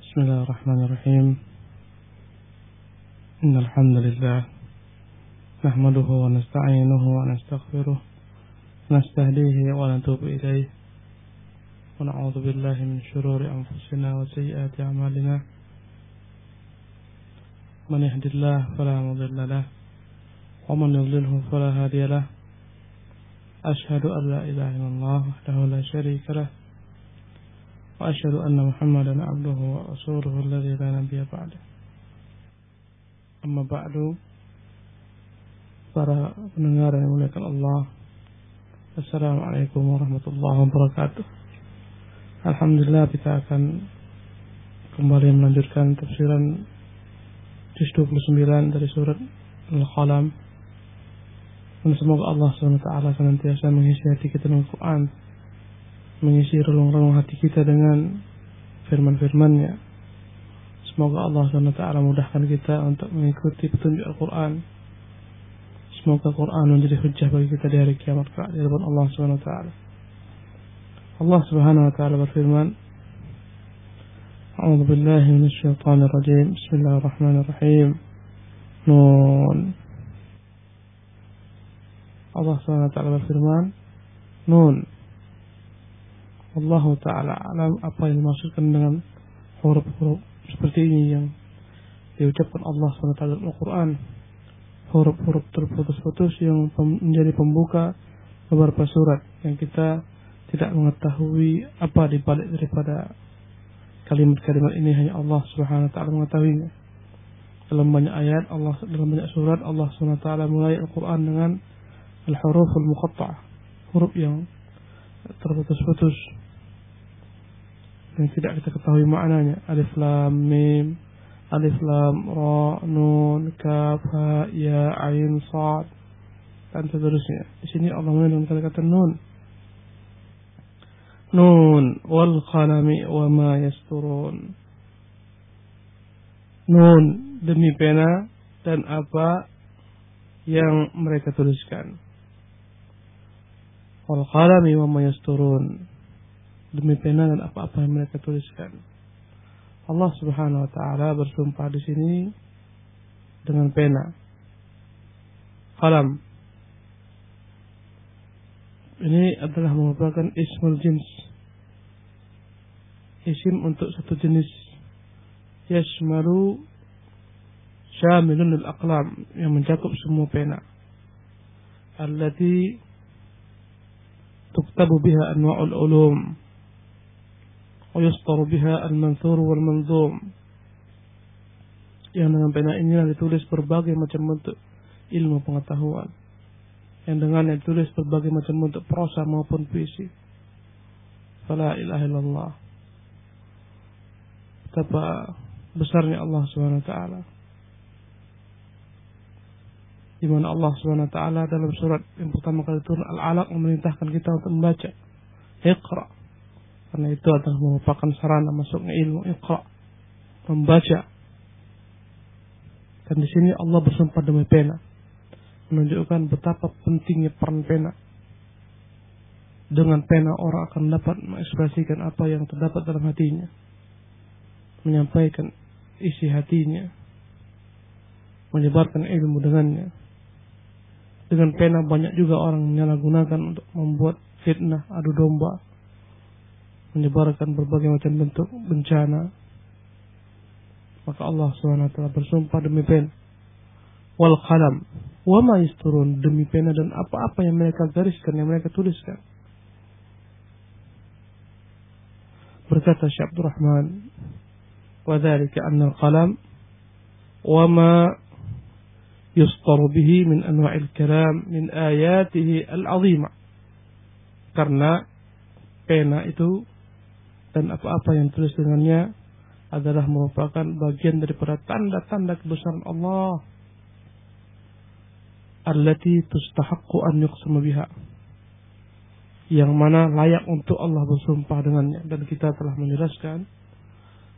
بسم الله الرحمن الرحيم. إن الحمد لله نحمده ونستعينه ونستغفره ونستهديه ونتوب إليه ونعوذ بالله من شرور أنفسنا وسيئات أعمالنا. من يهد الله فلا مضل له ومن يضلله فلا هادي له. أشهد أن لا إله إلا الله وحده لا شريك له وأشهد أن محمدا عبده ورسوله الذي لا نبي بعده. Amma ba'du. Para pendengar yang dimuliakan Allah, Assalamualaikum warahmatullahi wabarakatuh. Alhamdulillah, kita akan kembali melanjutkan tafsiran juz 29 dari surat Al-Qalam. Dan semoga Allah SWT senantiasa mengisi hati kita dengan Quran, mengisi relung-relung hati kita dengan firman-firman-Nya. Semoga Allah SWT mudahkan kita untuk mengikuti petunjuk Al-Quran. Semoga Quran menjadi hujjah bagi kita di hari kiamat kelak di hadapan Allah SWT. Allah Subhanahu wa taala berfirman, A'udzu billahi minasyaitonir rajim. Bismillahirrahmanirrahim. Nun. Allah Subhanahu wa taala berfirman, Nun. Allah Ta'ala alam apa yang dimaksudkan dengan huruf-huruf seperti ini yang diucapkan Allah SWT dalam Al-Quran. Huruf-huruf terputus-putus yang menjadi pembuka beberapa surat yang kita tidak mengetahui apa dibalik daripada kalimat-kalimat ini. Hanya Allah Subhanahu wa taala mengetahuinya. Dalam banyak ayat Allah, dalam banyak surat Allah Subhanahu wa taala mulai Al-Quran dengan al-huruful muqatta'ah, huruf yang terputus-putus yang tidak kita ketahui maknanya. Alif lam mim, alif lam ra, nun, kaf, ha, ya, ain, sad, dan seterusnya. Di sini Allah menggunakan kata-kata nun. Nun wal qalami wa ma yasturun. Nun, demi pena dan apa yang mereka tuliskan. Wal qalami wa ma yasturun, demi pena dan apa-apa yang mereka tuliskan. Allah Subhanahu wa taala bersumpah di sini dengan pena. Qalam ini adalah merupakan ismul jins, isim untuk satu jenis, yashmalu syamilun al-aqlam, yang mencakup semua pena, allati tuktabu biha anwa'ul ulum wa yustaru biha al-manthur wal manzum, yang dengan pena inilah ditulis berbagai macam bentuk ilmu pengetahuan, yang dengannya ditulis berbagai macam bentuk prosa maupun puisi. Fala ilaha illallah. Betapa besarnya Allah Subhanahu wa taala. Di mana Allah Subhanahu wa taala dalam surat yang pertama kali turun Al-Alaq memerintahkan kita untuk membaca. Iqra. Karena itu adalah merupakan sarana masuknya ilmu. Iqra. Membaca. Dan di sini Allah bersumpah demi pena, menunjukkan betapa pentingnya peran pena. Dengan pena orang akan dapat mengekspresikan apa yang terdapat dalam hatinya, menyampaikan isi hatinya, menyebarkan ilmu dengannya. Dengan pena banyak juga orang menyalahgunakan untuk membuat fitnah, adu domba, menyebarkan berbagai macam bentuk bencana. Maka Allah SWT bersumpah demi pena. Wal qalam wa ma yasturun, demi pena dan apa-apa yang mereka gariskan, yang mereka tuliskan. Berkata Syekh Abdul Rahman, wa dzalika anna al-qalam wa ma yustaru bihi min anwa'il kalam min ayatihi al-'azimah. Karena pena itu dan apa-apa yang tulis dengannya adalah merupakan bagian daripada tanda-tanda kebesaran Allah, allati tustahaqqu an yuqsama biha, yang mana layak untuk Allah bersumpah dengannya. Dan kita telah menjelaskan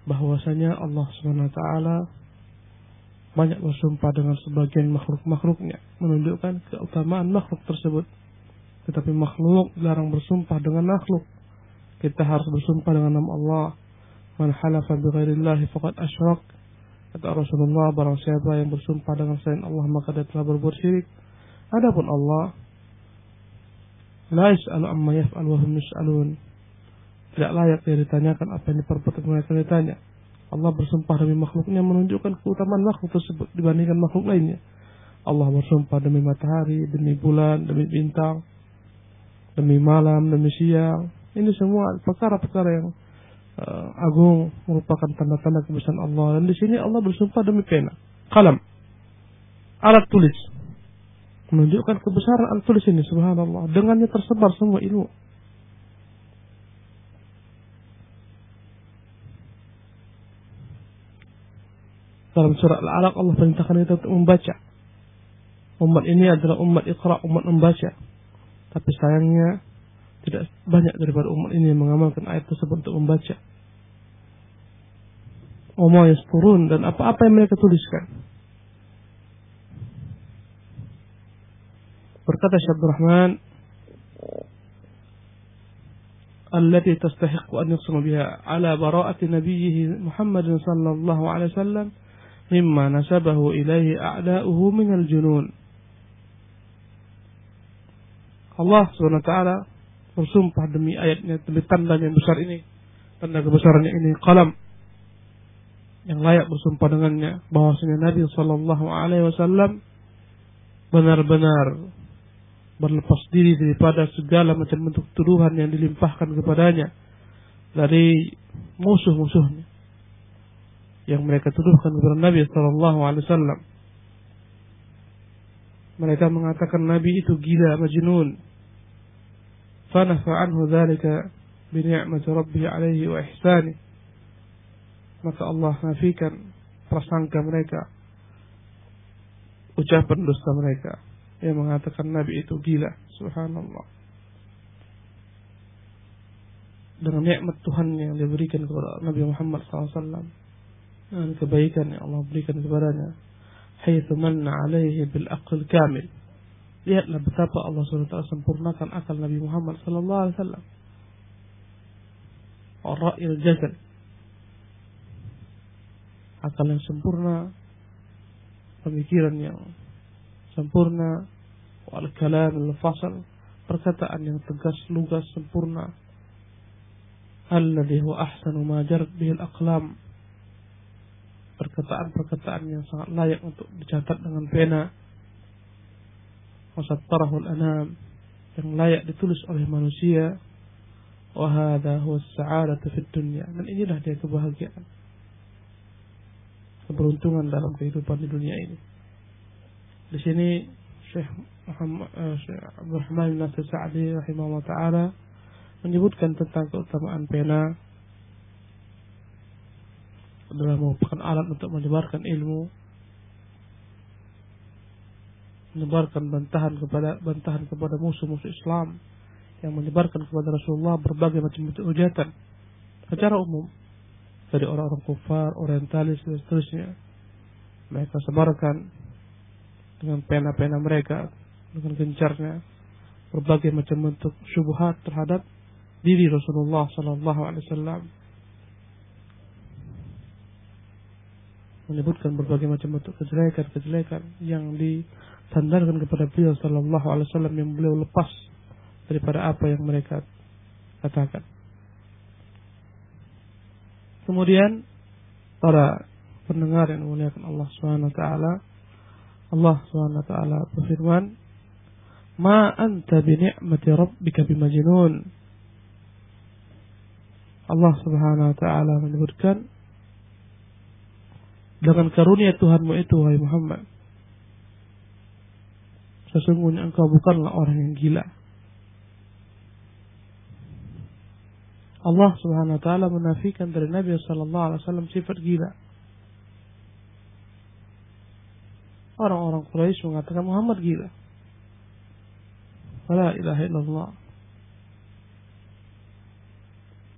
bahwasanya Allah Subhanahu wa taala banyak bersumpah dengan sebagian makhluk-makhluknya, menunjukkan keutamaan makhluk tersebut. Tetapi makhluk dilarang bersumpah dengan makhluk. Kita harus bersumpah dengan nama Allah Man halafa bighairillahi faqad asyrak. Kata Rasulullah, barang siapa yang bersumpah dengan selain Allah maka dia telah berbuat syirik. Adapun Allah, la yas'alu amma yaf'al wa hum yus'alun. Tidak layak dia ditanyakan apa yang diperbuat mereka ditanya. Allah bersumpah demi makhluknya menunjukkan keutamaan makhluk tersebut dibandingkan makhluk lainnya. Allah bersumpah demi matahari, demi bulan, demi bintang, demi malam, demi siang. Ini semua perkara-perkara yang agung, merupakan tanda-tanda kebesaran Allah. Dan di sini Allah bersumpah demi pena, kalam, alat tulis, menunjukkan kebesaran alat tulis ini. Subhanallah, dengannya tersebar semua ilmu. Dalam surah Al-Alaq Allah perintahkan kita untuk membaca. Umat ini adalah umat Iqra, umat membaca. Tapi sayangnya tidak banyak daripada umat ini yang mengamalkan ayat tersebut untuk membaca. Oma yasturun, dan apa-apa yang mereka tuliskan. Berkata Syekh Abdul Rahman, allati tastahiqu an yuqsama biha ala bara'ati nabiyhi Muhammad sallallahu alaihi wasallam mimma nasabahu ilaihi a'da'uhu minal junun. Allah SWT bersumpah demi ayatnya, demi tanda yang besar ini, tanda kebesarannya ini, qalam, yang layak bersumpah dengannya, bahwasanya Nabi sallallahu alaihi wasallam benar-benar berlepas diri daripada segala macam bentuk tuduhan yang dilimpahkan kepadanya dari musuh-musuhnya yang mereka tuduhkan kepada Nabi sallallahu alaihi wasallam. Mereka mengatakan Nabi itu gila, majnun. Fanafa anhu dzalika bi ni'mati rabbih alaihi wa ihsani. Maka Allah nafikan prasangka mereka, ucapan dusta mereka yang mengatakan Nabi itu gila. Subhanallah. Dengan nikmat Tuhan yang diberikan kepada Nabi Muhammad SAW dan kebaikan yang Allah berikan kepadanya, haitsu manna alaihi bil aql kamil. Lihatlah betapa Allah SWT sempurnakan akal Nabi Muhammad SAW. Ar-ra'il jazal, akal yang sempurna, pemikiran yang sempurna, wal kalam al-fasal, perkataan yang tegas, lugas, sempurna. Alladhi huwa ahsanu ma jarat bihi al-aqlam, perkataan-perkataan yang sangat layak untuk dicatat dengan pena. Wasattarahu al-anam, yang layak ditulis oleh manusia. Wa hadha huwa as-sa'adatu fid dunya, dan inilah dia kebahagiaan, keberuntungan dalam kehidupan di dunia ini. Di sini Syekh Abdul Rahman bin Nasir Sa'di rahimahullah ta'ala menyebutkan tentang keutamaan pena adalah merupakan alat untuk menyebarkan ilmu, menyebarkan bantahan kepada musuh-musuh Islam, yang menyebarkan kepada Rasulullah berbagai macam bentuk hujatan secara umum dari orang-orang kufar, orientalis dan seterusnya. Mereka sebarkan dengan pena-pena mereka, dengan gencarnya, berbagai macam bentuk syubhat terhadap diri Rasulullah sallallahu alaihi wasallam. Menyebutkan berbagai macam bentuk kejelekan-kejelekan yang disandarkan kepada beliau sallallahu alaihi wasallam, yang beliau lepas daripada apa yang mereka katakan. Kemudian para pendengar yang memuliakan Allah Subhanahu wa taala, Allah Subhanahu wa taala berfirman, "Ma anta bi ni'mati rabbika bimajnun." Allah Subhanahu wa taala menyebutkan, dengan karunia Tuhanmu itu wahai Muhammad, sesungguhnya engkau bukanlah orang yang gila. Allah Subhanahu wa taala menafikan dari Nabi sallallahu alaihi wasallam sifat gila. Orang-orang Quraisy mengatakan Muhammad gila. La ilaha illallah.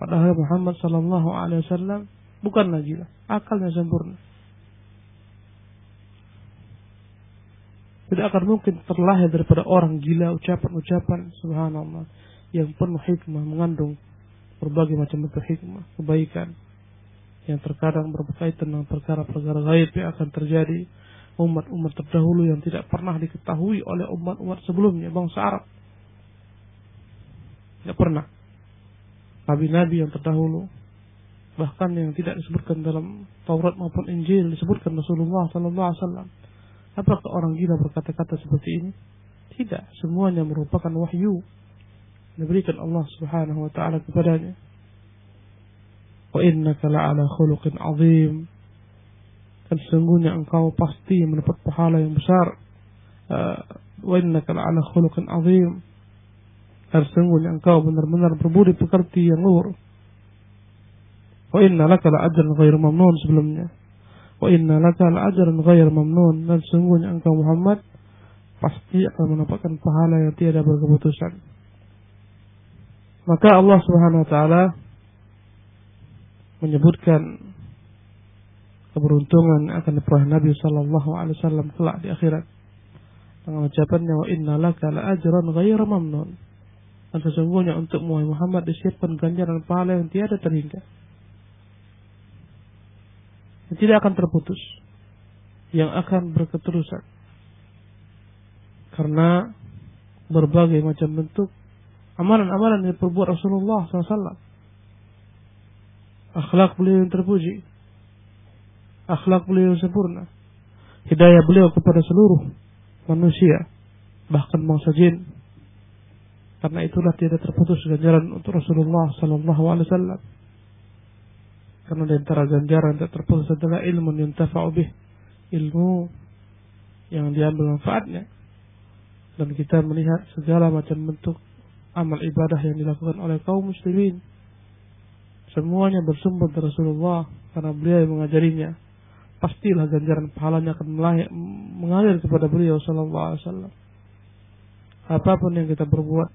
Padahal Muhammad sallallahu alaihi wasallam bukanlah gila, akalnya sempurna. Tidak akan mungkin terlahir daripada orang gila ucapan-ucapan subhanallah yang penuh hikmah, mengandung berbagai macam bentuk hikmah, kebaikan. yang terkadang berkaitan dengan perkara-perkara gaib yang akan terjadi umat-umat terdahulu yang tidak pernah diketahui oleh umat-umat sebelumnya, bangsa Arab. Tidak pernah. Nabi-nabi yang terdahulu, bahkan yang tidak disebutkan dalam Taurat maupun Injil, disebutkan Rasulullah SAW. Apakah orang gila berkata-kata seperti ini? Tidak. Semuanya merupakan wahyu diberikan Allah Subhanahu wa taala kepadanya. Wa innaka la'ala khuluqin 'azim. Dan sesungguhnya engkau pasti mendapat pahala yang besar. Wa innaka la'ala khuluqin 'azim. Dan sesungguhnya engkau benar-benar berbudi pekerti yang luhur. Wa inna laka la'ajran ghairu mamnun sebelumnya. Wa inna laka la'ajran ghairu mamnun. Dan sesungguhnya engkau Muhammad pasti akan mendapatkan pahala yang tiada berkeputusan. Maka Allah Subhanahu wa taala menyebutkan keberuntungan akan diperoleh Nabi sallallahu alaihi wasallam kelak di akhirat dengan ucapannya wa inna laka la'ajran ghairu mamnun. Dan sesungguhnya untuk Muhammad disiapkan ganjaran pahala yang tiada terhingga, yang tidak akan terputus, yang akan berketerusan, karena berbagai macam bentuk amalan-amalan yang diperbuat Rasulullah SAW. Akhlak beliau yang terpuji, akhlak beliau yang sempurna, hidayah beliau kepada seluruh manusia, bahkan bangsa jin. Karena itulah tidak terputus ganjaran untuk Rasulullah SAW. Karena di antara ganjaran tidak terputus adalah ilmu yang yuntafa'u bih, ilmu yang diambil manfaatnya. Dan kita melihat segala macam bentuk amal ibadah yang dilakukan oleh kaum muslimin, semuanya bersumber dari Rasulullah, karena beliau yang mengajarinya. Pastilah ganjaran pahalanya akan mengalir kepada beliau sallallahu alaihi wasallam. Apapun yang kita berbuat,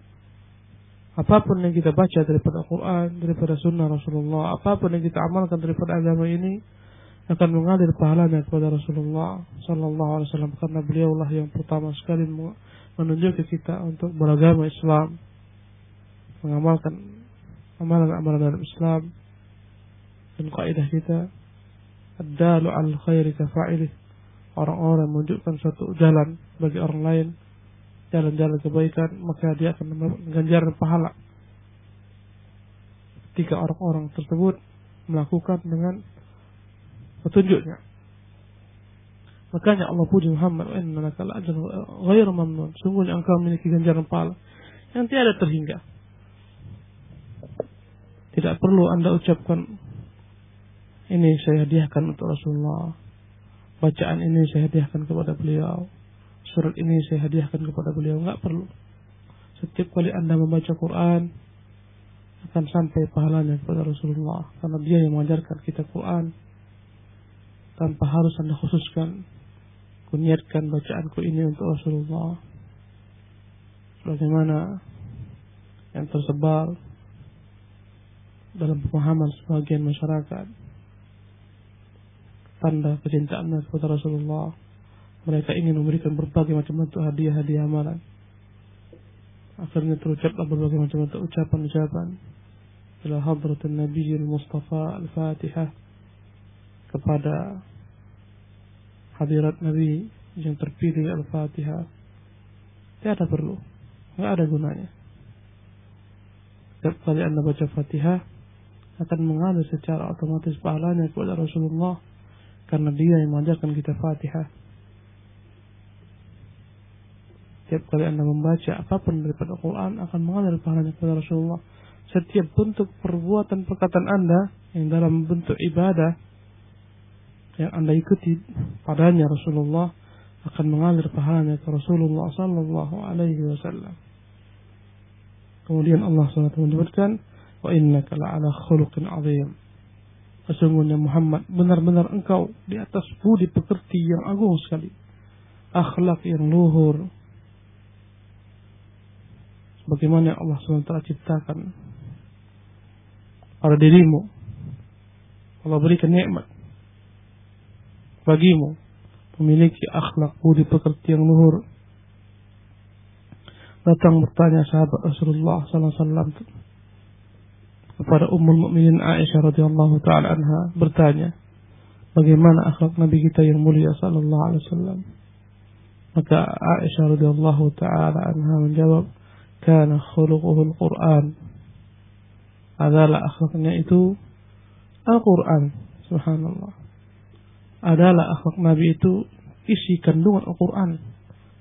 apapun yang kita baca daripada Al-Quran, daripada sunnah Rasulullah, apapun yang kita amalkan daripada agama ini akan mengalir pahalanya kepada Rasulullah sallallahu alaihi wasallam, karena beliaulah yang pertama sekali menunjuk kita untuk beragama Islam, mengamalkan amalan-amalan dalam Islam. Dan kaidah kita, ad-dalu 'alal khairi kafa'ilih, orang-orang menunjukkan suatu jalan bagi orang lain, jalan-jalan kebaikan, maka dia akan mendapatkan ganjaran pahala ketika orang-orang tersebut melakukan dengan petunjuknya. Makanya Allah puji Muhammad, wa inna laka la'ajran ghairu mamnun. Sungguhnya engkau memiliki ganjaran pahala yang tiada terhingga. Tidak perlu Anda ucapkan, ini saya hadiahkan untuk Rasulullah, bacaan ini saya hadiahkan kepada beliau, surat ini saya hadiahkan kepada beliau. Enggak perlu. Setiap kali Anda membaca Quran akan sampai pahalanya kepada Rasulullah, karena dia yang mengajarkan kita Quran. Tanpa harus Anda khususkan, kuniatkan bacaanku ini untuk Rasulullah. Bagaimana yang tersebar dalam pemahaman sebagian masyarakat, tanda kecintaannya kepada Rasulullah, mereka ingin memberikan berbagai macam bentuk hadiah-hadiah amalan. Akhirnya terucaplah berbagai macam bentuk ucapan-ucapan ila hadratin Nabiyil Mustafa Al-Fatihah, kepada hadirat Nabi yang terpilih Al-Fatihah. Tidak perlu, tidak ada gunanya. Setiap kali Anda baca Fatihah akan mengalir secara otomatis pahalanya kepada Rasulullah, karena dia yang mengajarkan kita Fatihah. Setiap kali Anda membaca apapun daripada Al-Quran akan mengalir pahalanya kepada Rasulullah. Setiap bentuk perbuatan perkataan Anda yang dalam bentuk ibadah yang Anda ikuti padanya Rasulullah akan mengalir pahalanya ke Rasulullah sallallahu alaihi wasallam. Kemudian Allah SWT menyebutkan, wa innaka la'ala khuluqin 'azim. Sesungguhnya Muhammad, benar-benar engkau di atas budi pekerti yang agung sekali, akhlak yang luhur, bagaimana Allah SWT ciptakan pada dirimu. Allah berikan nikmat bagimu memiliki akhlak budi pekerti yang luhur. Datang bertanya sahabat Rasulullah SAW kepada Ummul Mukminin Aisyah radhiyallahu taala anha, bertanya, bagaimana akhlak Nabi kita yang mulia sallallahu alaihi wasallam? Maka Aisyah radhiyallahu taala anha menjawab, kana khuluquhul Qur'an. Adalah akhlaknya itu Al-Qur'an. Subhanallah. Adalah akhlak Nabi itu isi kandungan Al-Qur'an.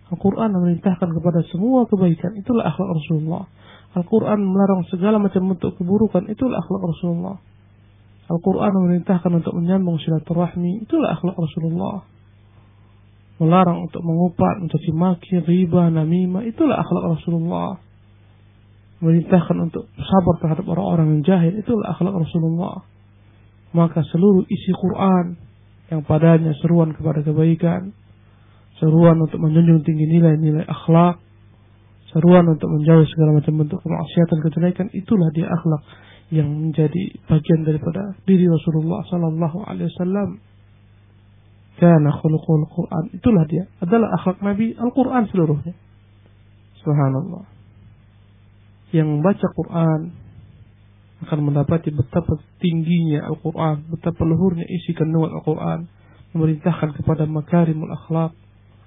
Al-Quran memerintahkan kepada semua kebaikan. Itulah akhlak Rasulullah. Al-Quran melarang segala macam bentuk keburukan. Itulah akhlak Rasulullah. Al-Quran memerintahkan untuk menyambung silaturahmi. Itulah akhlak Rasulullah. Melarang untuk mengupat, mencaci maki, riba, namimah. Itulah akhlak Rasulullah. Memerintahkan untuk sabar terhadap orang-orang yang jahil. Itulah akhlak Rasulullah. Maka seluruh isi Quran yang padanya seruan kepada kebaikan, seruan untuk menjunjung tinggi nilai-nilai akhlak, seruan untuk menjauhi segala macam bentuk kemaksiatan, kejelekan, itulah dia akhlak yang menjadi bagian daripada diri Rasulullah sallallahu alaihi wasallam. Kana khuluqul Quran, itulah dia, adalah akhlak Nabi, Al-Quran seluruhnya. Subhanallah. Yang membaca Quran akan mendapati betapa tingginya Al-Quran, betapa luhurnya isi kandungan Al-Quran, memerintahkan kepada makarimul akhlak,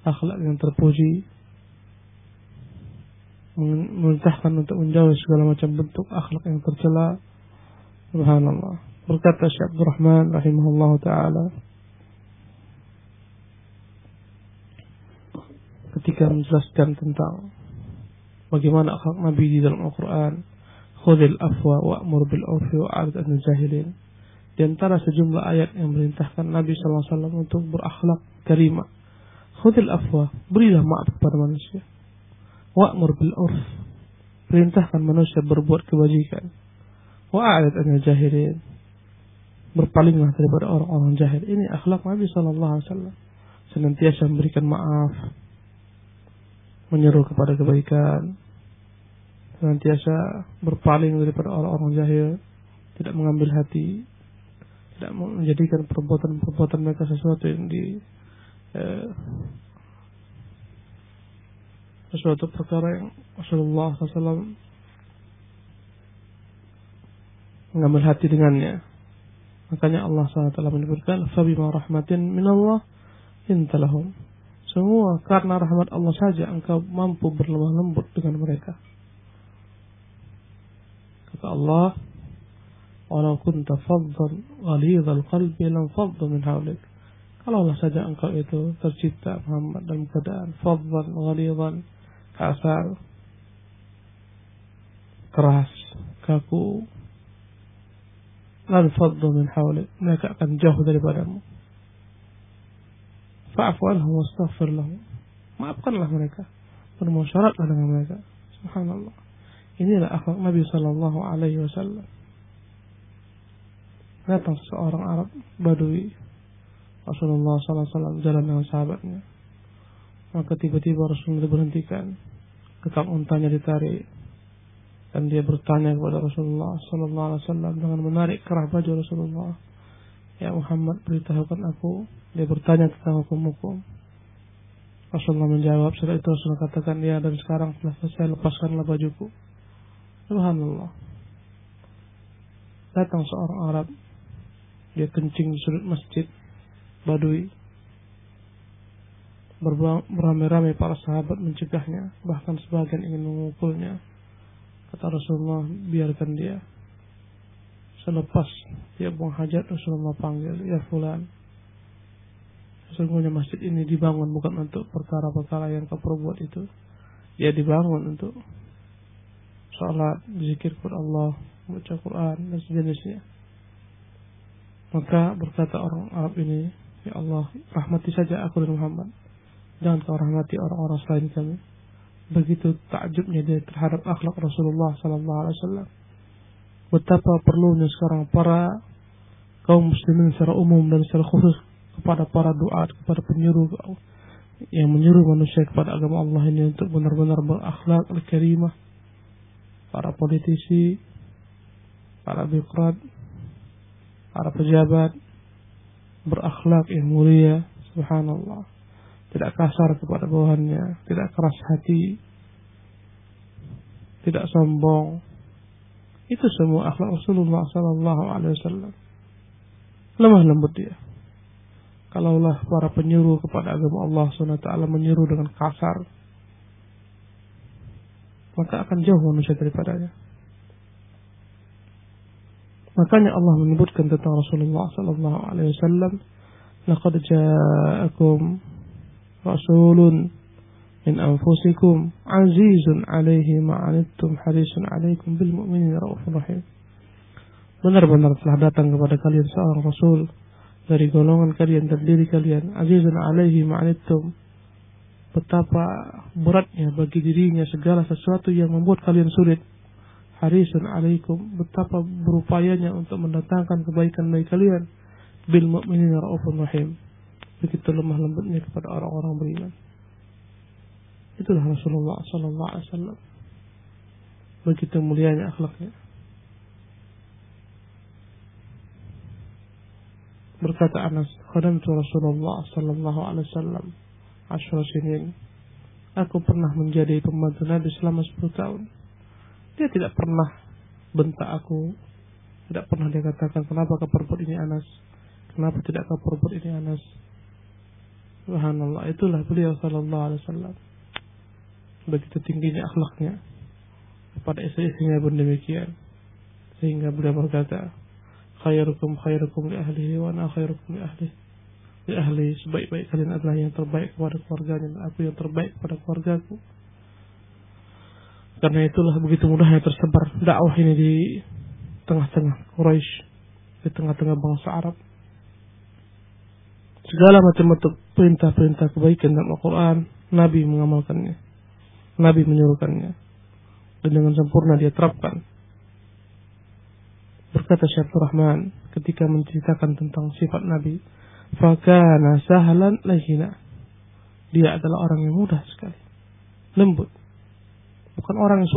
akhlak yang terpuji, memerintahkan untuk menjauhi segala macam bentuk akhlak yang tercela. Subhanallah. Berkata Syekh Abdul Rahman rahimahullah ta'ala, ketika menjelaskan tentang bagaimana akhlak Nabi di dalam Al-Quran, khudhil afwa wa'mur bil urfi wa'arid anil jahilin. Di antara sejumlah ayat yang merintahkan Nabi sallallahu alaihi wasallam untuk berakhlak karimah. Khudhil afwa, berilah maaf kepada manusia. Wa'mur bil urf, perintahkan manusia berbuat kebajikan. Wa'arid anil jahilin, berpalinglah daripada orang-orang jahil. Ini akhlak Nabi sallallahu alaihi wasallam. Senantiasa memberikan maaf, menyeru kepada kebaikan, senantiasa berpaling daripada orang-orang jahil, tidak mengambil hati, tidak menjadikan perbuatan-perbuatan mereka sesuatu yang sesuatu perkara yang Rasulullah SAW mengambil hati dengannya. Makanya Allah SWT menyebutkan, fabima rahmatin minallah intalahum. Semua karena rahmat Allah saja engkau mampu berlemah lembut dengan mereka. Kata Allah, walau kunta faddan ghalidhal qalbi lam faddu min hawlik. Kalaulah saja engkau itu tercipta Muhammad dalam keadaan faddan ghalidhan, kasar, keras, kaku, lam faddu min hawlik, mereka akan jauh daripadamu. Fa'fu anhum wastaghfir lahum, maafkanlah mereka, bermusyaratlah dengan mereka. Subhanallah. Inilah akhlak Nabi sallallahu alaihi wasallam. Datang seseorang Arab Badui, Rasulullah sallallahu alaihi wasallam jalan dengan sahabatnya. Maka tiba-tiba Rasulullah berhentikan, kekang untanya ditarik, dan dia bertanya kepada Rasulullah sallallahu alaihi wasallam dengan menarik kerah baju Rasulullah. Ya Muhammad, beritahukan aku. Dia bertanya tentang hukum-hukum. Rasulullah menjawab. Setelah itu Rasulullah katakan, ya dan sekarang setelah selesai lepaskanlah bajuku. Subhanallah. Datang seorang Arab, dia kencing di sudut masjid Badui. Beramai-ramai para sahabat mencegahnya, bahkan sebagian ingin memukulnya. Kata Rasulullah, biarkan dia. Selepas dia buang hajat, Rasulullah panggil, ya fulan, sesungguhnya masjid ini dibangun bukan untuk perkara-perkara yang kau perbuat itu. Dia dibangun untuk salat, zikir kepada Allah, baca Quran dan sejenisnya. Maka berkata orang Arab ini, ya Allah, rahmati saja aku dan Muhammad, jangan kau rahmati orang-orang selain kami. Begitu takjubnya dia terhadap akhlak Rasulullah sallallahu alaihi wasallam. Betapa perlunya sekarang para kaum muslimin secara umum dan secara khusus kepada para duat, kepada penyuruh yang menyuruh manusia kepada agama Allah ini untuk benar-benar berakhlak al-karimah. Para politisi, para birokrat, para pejabat berakhlak yang mulia. Subhanallah. Tidak kasar kepada bawahannya, tidak keras hati, tidak sombong. Itu semua akhlak Rasulullah sallallahu alaihi wasallam. Lemah lembut dia. Kalaulah para penyuruh kepada agama Allah Subhanahu wa taala menyuruh dengan kasar, maka akan jauh manusia daripadanya. Makanya Allah menyebutkan tentang Rasulullah sallallahu alaihi wasallam, laqad ja'akum rasulun min anfusikum azizun 'alaihi ma 'anittum harisun 'alaikum bil mu'minina raufur rahim. Benar-benar telah datang kepada kalian seorang rasul dari golongan kalian dan diri kalian, azizun 'alaihi ma 'anittum, betapa beratnya bagi dirinya segala sesuatu yang membuat kalian sulit. Harisun 'alaikum, betapa berupayanya untuk mendatangkan kebaikan bagi kalian. Bil mu'minina raufur rahim, begitu lemah lembutnya kepada orang-orang beriman. Itulah Rasulullah sallallahu alaihi wasallam. Begitu mulianya akhlaknya. Berkata Anas, khadamtu Rasulullah sallallahu alaihi wasallam 10 sinin. Aku pernah menjadi pembantu Nabi selama 10 tahun. Dia tidak pernah bentak aku. Tidak pernah dia katakan, kenapa kau perbuat ini Anas? Kenapa tidak kau perbuat ini Anas? Subhanallah, itulah beliau sallallahu alaihi wasallam. Begitu tingginya akhlaknya kepada istri-istrinya pun demikian. Sehingga beliau berkata, khairukum li ahlihi wa ana khairukum li ahli. Li ahli, sebaik-baik kalian adalah yang terbaik kepada keluarganya, dan aku yang terbaik kepada keluargaku. Karena itulah begitu mudahnya tersebar dakwah ini di tengah-tengah Quraisy, di tengah-tengah bangsa Arab. Segala macam perintah-perintah kebaikan dalam Al-Quran, Nabi mengamalkannya, Nabi menyuruhkannya, dan dengan sempurna dia terapkan. Berkata Syaikh Rahman ketika menceritakan tentang sifat Nabi, fakana sahlan lahina, dia adalah orang yang mudah sekali, lembut. Bukan orang yang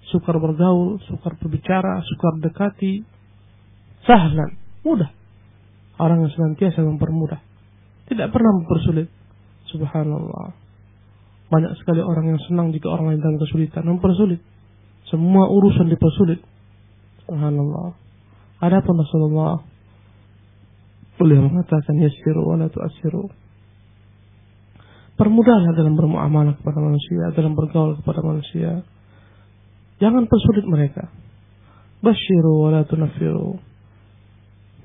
sukar bergaul, sukar berbicara, sukar dekati. Sahlan, mudah. Orang yang senantiasa mempermudah, tidak pernah mempersulit. Subhanallah. Banyak sekali orang yang senang jika orang lain dalam kesulitan, mempersulit. Semua urusan dipersulit. Subhanallah. Adapun Rasulullah, beliau mengatakan yassiru wa la tu'assiru. Permudahlah dalam bermuamalah kepada manusia, dalam bergaul kepada manusia. Jangan persulit mereka. Basyiru wa la tunaffiru.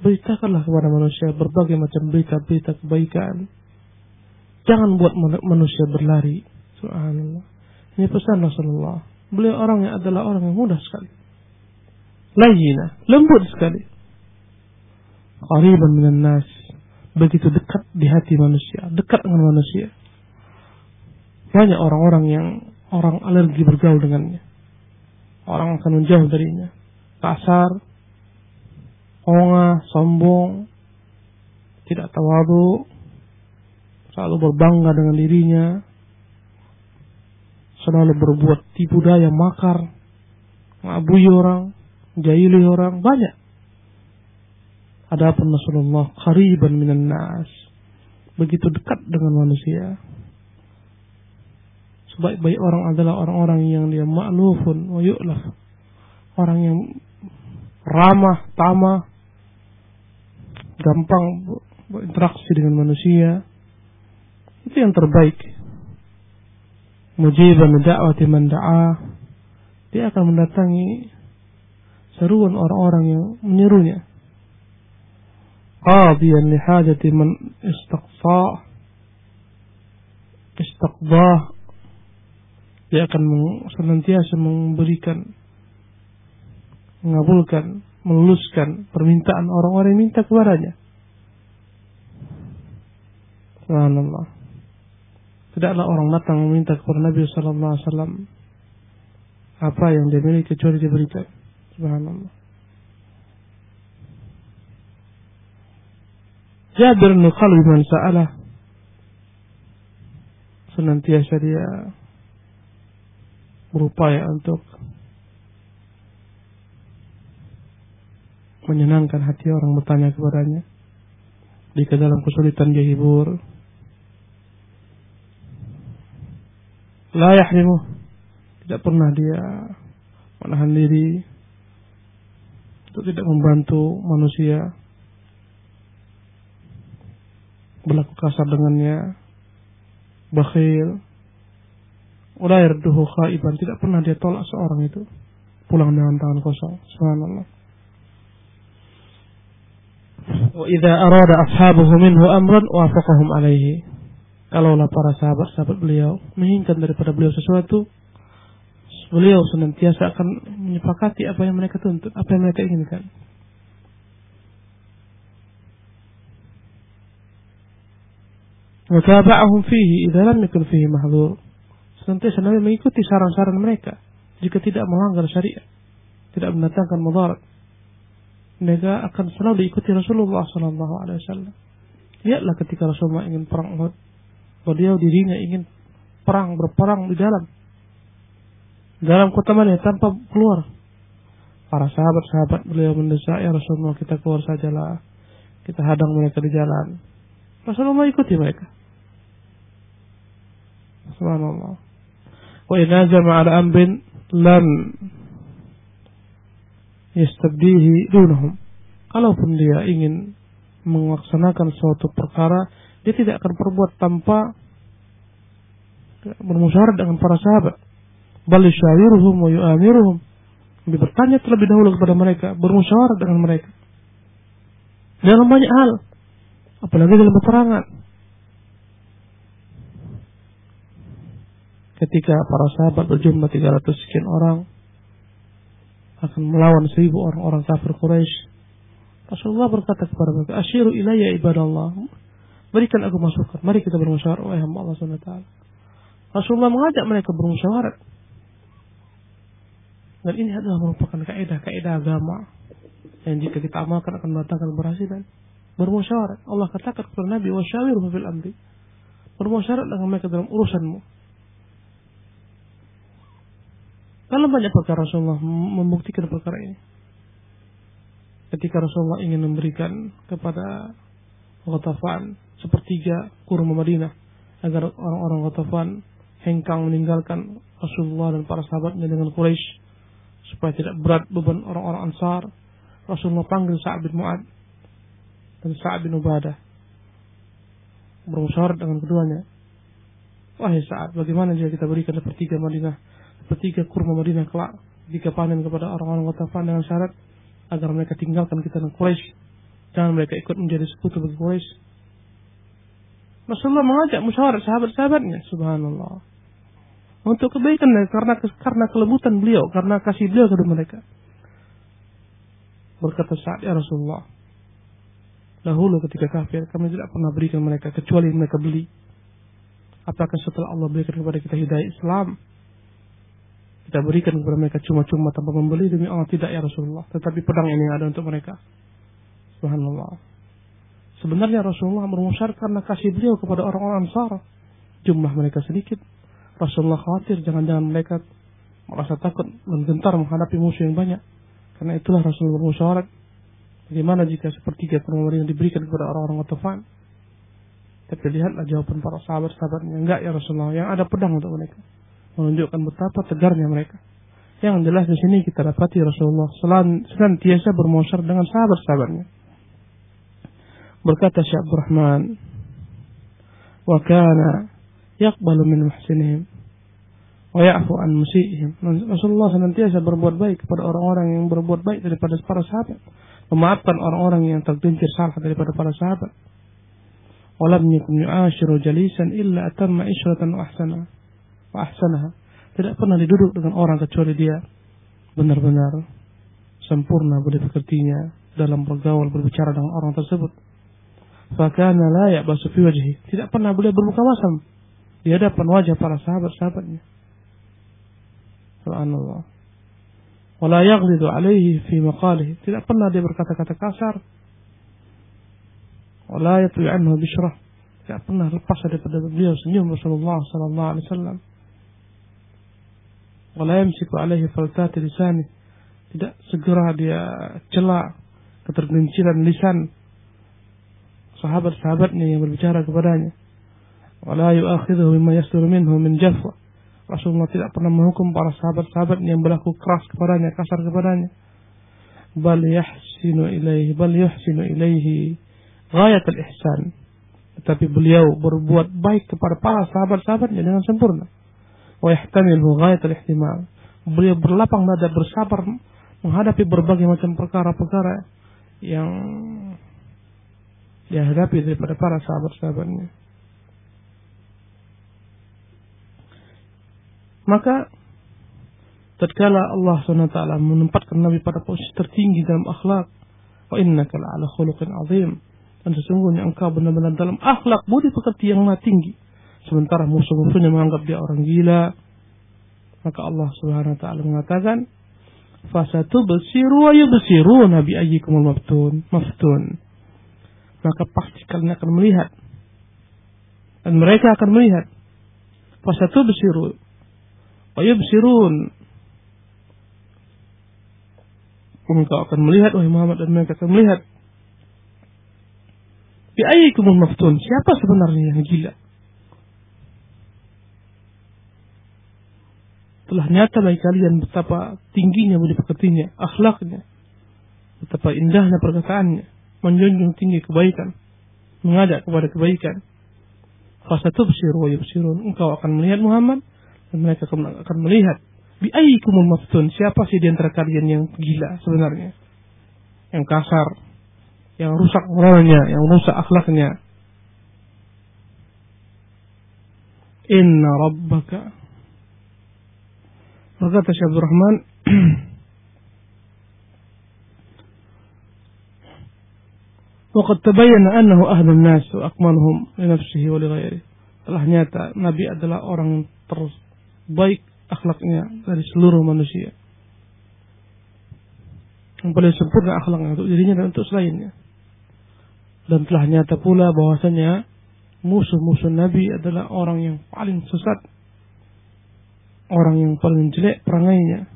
Beritakanlah kepada manusia berbagai macam berita-berita kebaikan. Jangan buat manusia berlari. Subhanallah. Ini pesan Rasulullah. Beliau orangnya adalah orang yang mudah sekali. Layyina, lembut sekali. Qariban minan nas. Begitu dekat di hati manusia, dekat dengan manusia. Banyak orang-orang yang orang alergi bergaul dengannya. Orang akan menjauh darinya. Kasar, ongah, sombong, tidak tawadhu, selalu berbangga dengan dirinya, selalu berbuat tipu daya, makar, ngabui orang, jahili orang, banyak. Adapun Rasulullah qariban minan nas, begitu dekat dengan manusia. Sebaik-baik orang adalah orang-orang yang dia ma'lufun wa yu'laf. Orang yang ramah, tamah, gampang berinteraksi dengan manusia. Itu yang terbaik. Mujiban da'wati man da'ah. Dia akan mendatangi seruan orang-orang yang menyerunya. Qadiyan li hajati man istaqdah. Dia akan senantiasa memberikan, mengabulkan, meluluskan permintaan orang-orang yang minta kepadanya. Subhanallah. Tidaklah orang datang meminta kepada Nabi sallallahu alaihi wasallam apa yang dia miliki kecuali diberikan. Subhanallah. Jabir bin Khalid man sa'alah, senantiasa dia berupaya untuk menyenangkan hati orang bertanya kepadanya. Jika dalam kesulitan dia hibur. La yahrimu, tidak pernah dia menahan diri untuk tidak membantu manusia, berlaku kasar dengannya, bakhil, wala yarduhu khaiban, tidak pernah dia tolak seorang itu pulang dengan tangan kosong. Subhanallah. Wa idza arada ashabuhu minhu amran wafaqahum alaihi. Kalaulah para sahabat beliau menginginkan daripada beliau sesuatu, beliau senantiasa akan menyepakati apa yang mereka tuntut, apa yang mereka inginkan. Wa tabi'ahum fihi idza lam yakun fihi mahdhur. Senantiasa Nabi mengikuti saran-saran mereka jika tidak melanggar syariat, tidak mendatangkan mudarat. Mereka akan selalu diikuti Rasulullah sallallahu alaihi wasallam. Lihatlah ketika Rasulullah ingin perang Uhud, beliau dirinya ingin berperang di dalam kota Madinah tanpa keluar. Para sahabat beliau mendesak, ya Rasulullah, kita keluar sajalah, kita hadang mereka di jalan. Rasulullah ikuti mereka. Subhanallah. Wa idza jama'a al-amrin lam yastabdihi dunahum. Kalaupun dia ingin melaksanakan suatu perkara, dia tidak akan perbuat tanpa bermusyawarah dengan para sahabat. Bal yushawiruhum wa yu'amiruhum. Dia bertanya terlebih dahulu kepada mereka, bermusyawarah dengan mereka dalam banyak hal, apalagi dalam peperangan. Ketika para sahabat berjumlah 300 sekian orang akan melawan 1000 orang-orang kafir Quraisy, Rasulullah berkata kepada mereka, "Asyiru ilayya ibadallah." Berikan aku masukan, mari kita bermusyawarah, wahai hamba Allah Subhanahu wa taala. Rasulullah mengajak mereka bermusyawarah. Dan ini adalah merupakan kaidah agama yang jika kita amalkan akan mendatangkan keberhasilan. Bermusyawarah. Allah katakan kepada Nabi, "Wasyawirhum fil amri." Bermusyawarah dengan mereka dalam urusanmu. Dalam banyak perkara Rasulullah membuktikan perkara ini. Ketika Rasulullah ingin memberikan kepada Ghatafan sepertiga kurma Madinah agar orang-orang Ghatafan hengkang meninggalkan Rasulullah dan para sahabatnya dengan Quraisy supaya tidak berat beban orang-orang Ansar, Rasulullah panggil Sa'ad bin Mu'ad dan Sa'ad bin Ubadah, bermusyawarah dengan keduanya. Wahai Sa'ad, bagaimana jika kita berikan sepertiga Madinah, sepertiga kurma Madinah kelak jika panen kepada orang-orang Ghatafan dengan syarat agar mereka tinggalkan kita dengan Quraisy, jangan mereka ikut menjadi sekutu bagi Quraisy. Rasulullah mengajak musyawarah sahabat-sahabatnya, subhanallah, untuk kebaikan karena kelembutan beliau, karena kasih beliau kepada mereka. Berkata Sa'ad, ya Rasulullah, dahulu ketika kafir kami tidak pernah berikan mereka kecuali mereka beli. Apakah setelah Allah berikan kepada kita hidayah Islam, kita berikan kepada mereka cuma-cuma tanpa membeli? Demi Allah tidak ya Rasulullah, tetapi pedang ini ada untuk mereka. Subhanallah. Sebenarnya Rasulullah bermusyawarah karena kasih beliau kepada orang-orang Ansar. Jumlah mereka sedikit. Rasulullah khawatir jangan-jangan mereka merasa takut dan gentar menghadapi musuh yang banyak. Karena itulah Rasulullah bermusyawarah. Bagaimana jika sepertiga kurma yang diberikan kepada orang-orang Ghatafan? Tapi lihatlah jawaban para sahabat-sahabatnya. Enggak ya Rasulullah, yang ada pedang untuk mereka. Menunjukkan betapa tegarnya mereka. Yang jelas di sini kita dapati Rasulullah senantiasa bermusyawarah dengan sahabat-sahabatnya. Berkata Syekh Abdurrahman, wa kana yaqbalu min muhsinihim wa ya'fu an musiihim. Rasulullah senantiasa berbuat baik kepada orang-orang yang berbuat baik daripada para sahabat, memaafkan orang-orang yang tergelincir salah daripada para sahabat. Wa lam yakun yu'ashiru jalisan illa atamma ishratan wa ahsanaha. Tidak pernah diduduk dengan orang kecuali dia benar-benar sempurna budi pekertinya dalam bergaul berbicara dengan orang tersebut. Fakana la ya'basu fi wajhi. Tidak pernah beliau bermuka masam di hadapan wajah para sahabat-sahabatnya. Subhanallah. Wa la yaghlidu alaihi fi maqalihi. Tidak pernah dia berkata-kata kasar. Wa la yatwi anhu bishrah. Tidak pernah lepas daripada beliau senyum Rasulullah sallallahu alaihi wasallam. Wa la yamsiku alaihi faltati lisani. Tidak segera dia cela ketergelinciran lisan sahabat-sahabatnya yang berbicara kepadanya. Wala yu'akhidhuhu mimma yasduru minhu min jafwa. Rasulullah tidak pernah menghukum para sahabat-sahabat yang berlaku keras kepadanya, kasar kepadanya. bal yuhsinu ilaihi ghayat al-ihsan. Tetapi beliau berbuat baik kepada para sahabat-sahabatnya dengan sempurna. Wa yahtamilu ghayat al-ihtimal. Beliau berlapang dada, bersabar menghadapi berbagai macam perkara-perkara yang dihadapi daripada para sahabat-sahabatnya. Maka tatkala Allah SWT menempatkan Nabi pada posisi tertinggi dalam akhlak, wa innaka la'ala khuluqin azim, dan sesungguhnya engkau benar-benar dalam akhlak budi pekerti yang maha tinggi, sementara musuh-musuhnya menganggap dia orang gila, maka Allah Subhanahu wa taala mengatakan, fasatubsiru wa yubsiruna bi ayyikumul maftun. Maka pasti kalian akan melihat dan mereka akan melihat. Fasatubsiru wa yubsirun. Engkau akan melihat wahai Muhammad dan mereka akan melihat. Bi ayyikumul maftun, siapa sebenarnya yang gila? Telah nyata bagi kalian betapa tingginya budi pekertinya, akhlaknya, betapa indahnya perkataannya, menjunjung tinggi kebaikan, mengajak kepada kebaikan. Fasatubsiru wa yubsirun, engkau akan melihat Muhammad dan mereka akan melihat. Bi ayyikumul maftun, siapa sih di antara kalian yang gila sebenarnya, yang kasar, yang rusak moralnya, yang rusak akhlaknya. Inna rabbaka, berkata Syekh Abdul Rahman, waqad tabayyana annahu ahdun nas wa akmaluhum li nafsihi wa li ghairihi. Telah nyata Nabi adalah orang terbaik akhlaknya dari seluruh manusia, yang paling sempurna akhlaknya untuk dirinya dan untuk selainnya. Dan telah nyata pula bahwasanya musuh-musuh Nabi adalah orang yang paling sesat, orang yang paling jelek perangainya,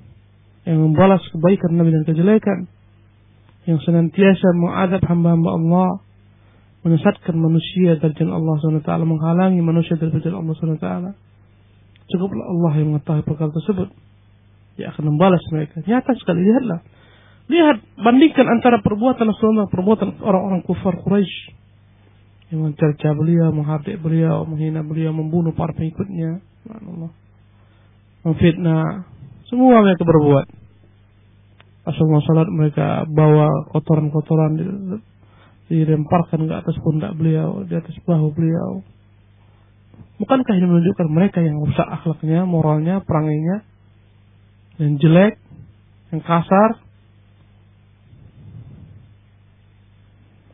yang membalas kebaikan Nabi dan kejelekan, yang senantiasa mengadab hamba-hamba Allah, menyesatkan manusia dari jalan Allah SWT, menghalangi manusia dari jalan Allah SWT. Cukuplah Allah yang mengetahui perkara tersebut, dia akan membalas mereka. Nyata sekali, lihatlah. Lihat, bandingkan antara perbuatan orang-orang kufar Quraisy yang mencerca beliau, menghardik beliau, menghina beliau, membunuh para pengikutnya, Allah, memfitnah, semua mereka berbuat. Asal salat mereka bawa kotoran-kotoran dilemparkan ke atas pundak beliau, di atas bahu beliau. Bukankah ini menunjukkan mereka yang rusak akhlaknya, moralnya, perangainya, yang jelek, yang kasar?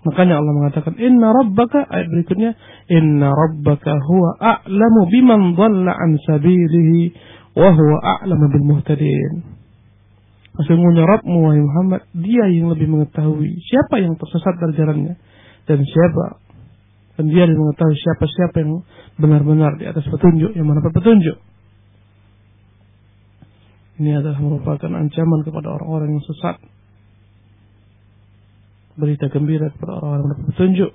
Makanya Allah mengatakan, Inna rabbaka, ayat berikutnya, Inna rabbaka huwa a'lamu biman dhalla an sabilihi wa huwa a'lamu bil muhtadin. Sesungguhnya Rabbmu wahai Muhammad, dia yang lebih mengetahui siapa yang tersesat dari jalannya dan dia yang mengetahui siapa yang benar-benar di atas petunjuk, yang mendapat petunjuk. Ini adalah merupakan ancaman kepada orang-orang yang sesat, berita gembira kepada orang-orang yang mendapat petunjuk.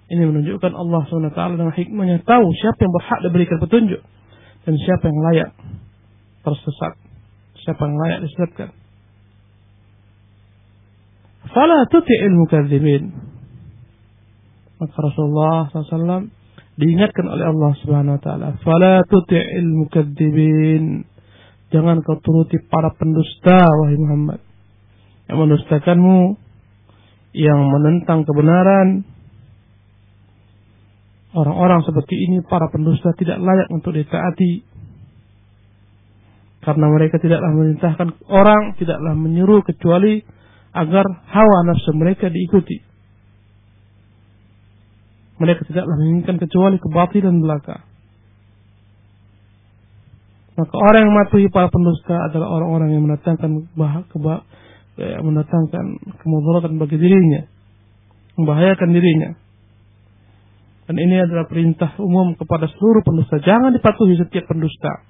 Ini menunjukkan Allah SWT dengan hikmahnya tahu siapa yang berhak diberikan petunjuk dan siapa yang layak tersesat, siapa yang layak disesatkan. Fala tuti'il mukadzibin. Maka Rasulullah SAW diingatkan oleh Allah Subhanahu Wa Taala, fala tuti'il mukadzibin. Jangan kau turuti para pendusta wahai Muhammad, yang mendustakanmu, yang menentang kebenaran. Orang-orang seperti ini, para pendusta, tidak layak untuk ditaati, karena mereka tidaklah memerintahkan orang, tidaklah menyuruh kecuali agar hawa nafsu mereka diikuti. Mereka tidaklah menginginkan kecuali kebatilan belaka. Maka orang yang mematuhi para pendusta adalah orang-orang yang mendatangkan kemudaratan bagi dirinya, membahayakan dirinya. Dan ini adalah perintah umum kepada seluruh pendusta. Jangan dipatuhi setiap pendusta.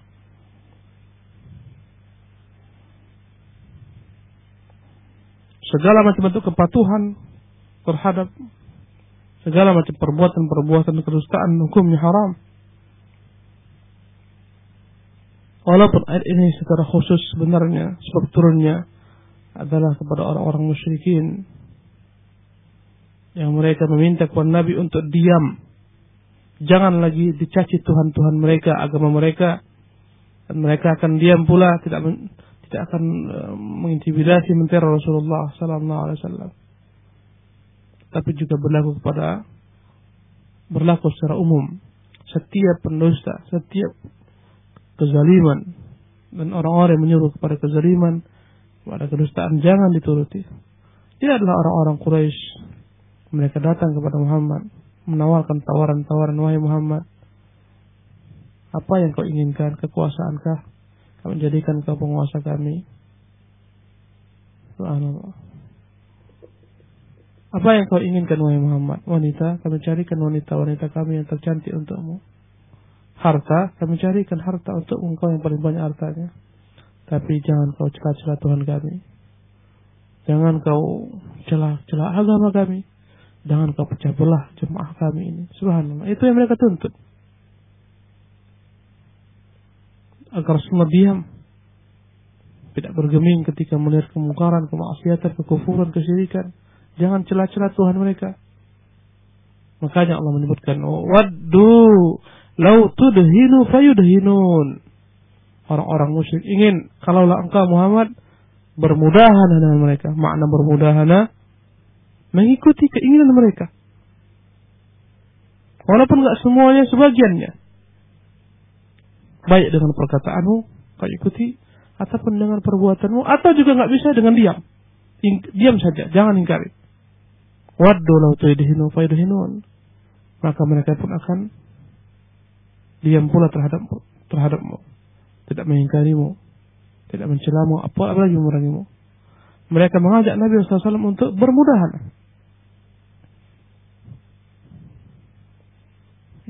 Segala macam bentuk kepatuhan terhadap segala macam perbuatan kedustaan hukumnya haram. Walaupun ayat ini secara khusus sebenarnya sebab turunnya adalah kepada orang-orang musyrikin yang mereka meminta kepada Nabi untuk diam. Jangan lagi dicaci Tuhan-Tuhan mereka, agama mereka, dan mereka akan diam pula, tidak akan mengintimidasi, menteror Rasulullah sallallahu alaihi wasallam. Tapi juga berlaku secara umum. Setiap pendusta, setiap kezaliman dan orang-orang yang menyuruh kepada kezaliman, kepada kedustaan, jangan dituruti. Dia adalah orang-orang Quraisy. Mereka datang kepada Muhammad, menawarkan tawaran-tawaran, wahai Muhammad, apa yang kau inginkan? Kekuasaankah? Kami jadikan kau penguasa kami. Subhanallah. Apa yang kau inginkan, wahai Muhammad? Wanita, kami carikan wanita-wanita kami yang tercantik untukmu. Harta, kami carikan harta untuk engkau yang paling banyak hartanya. Tapi jangan kau cela-cela Tuhan kami. Jangan kau cela-cela agama kami. Jangan kau pecah belah jemaah kami ini. Subhanallah. Itu yang mereka tuntut. Agar semua diam. Tidak bergeming ketika melihat kemungkaran, kemaksiatan, kekufuran, kesyirikan. Jangan cela-cela Tuhan mereka. Makanya Allah menyebutkan, waddu lau tudhinu fayudhinun. Orang-orang musyrik ingin, kalaulah engkau Muhammad bermudahana dengan mereka. Makna bermudahana, mengikuti keinginan mereka. Walaupun enggak semuanya, sebagiannya. Baik dengan perkataanmu, kau ikuti, ataupun dengan perbuatanmu, atau juga enggak bisa dengan diam. Diam saja, jangan ingkari. Waddu law tudhinu fayudhinun. Maka mereka pun akan diam pula terhadapmu. Tidak mengingkarimu, tidak mencelamu, apalagi memerangimu. Mereka mengajak Nabi SAW untuk bermudahan.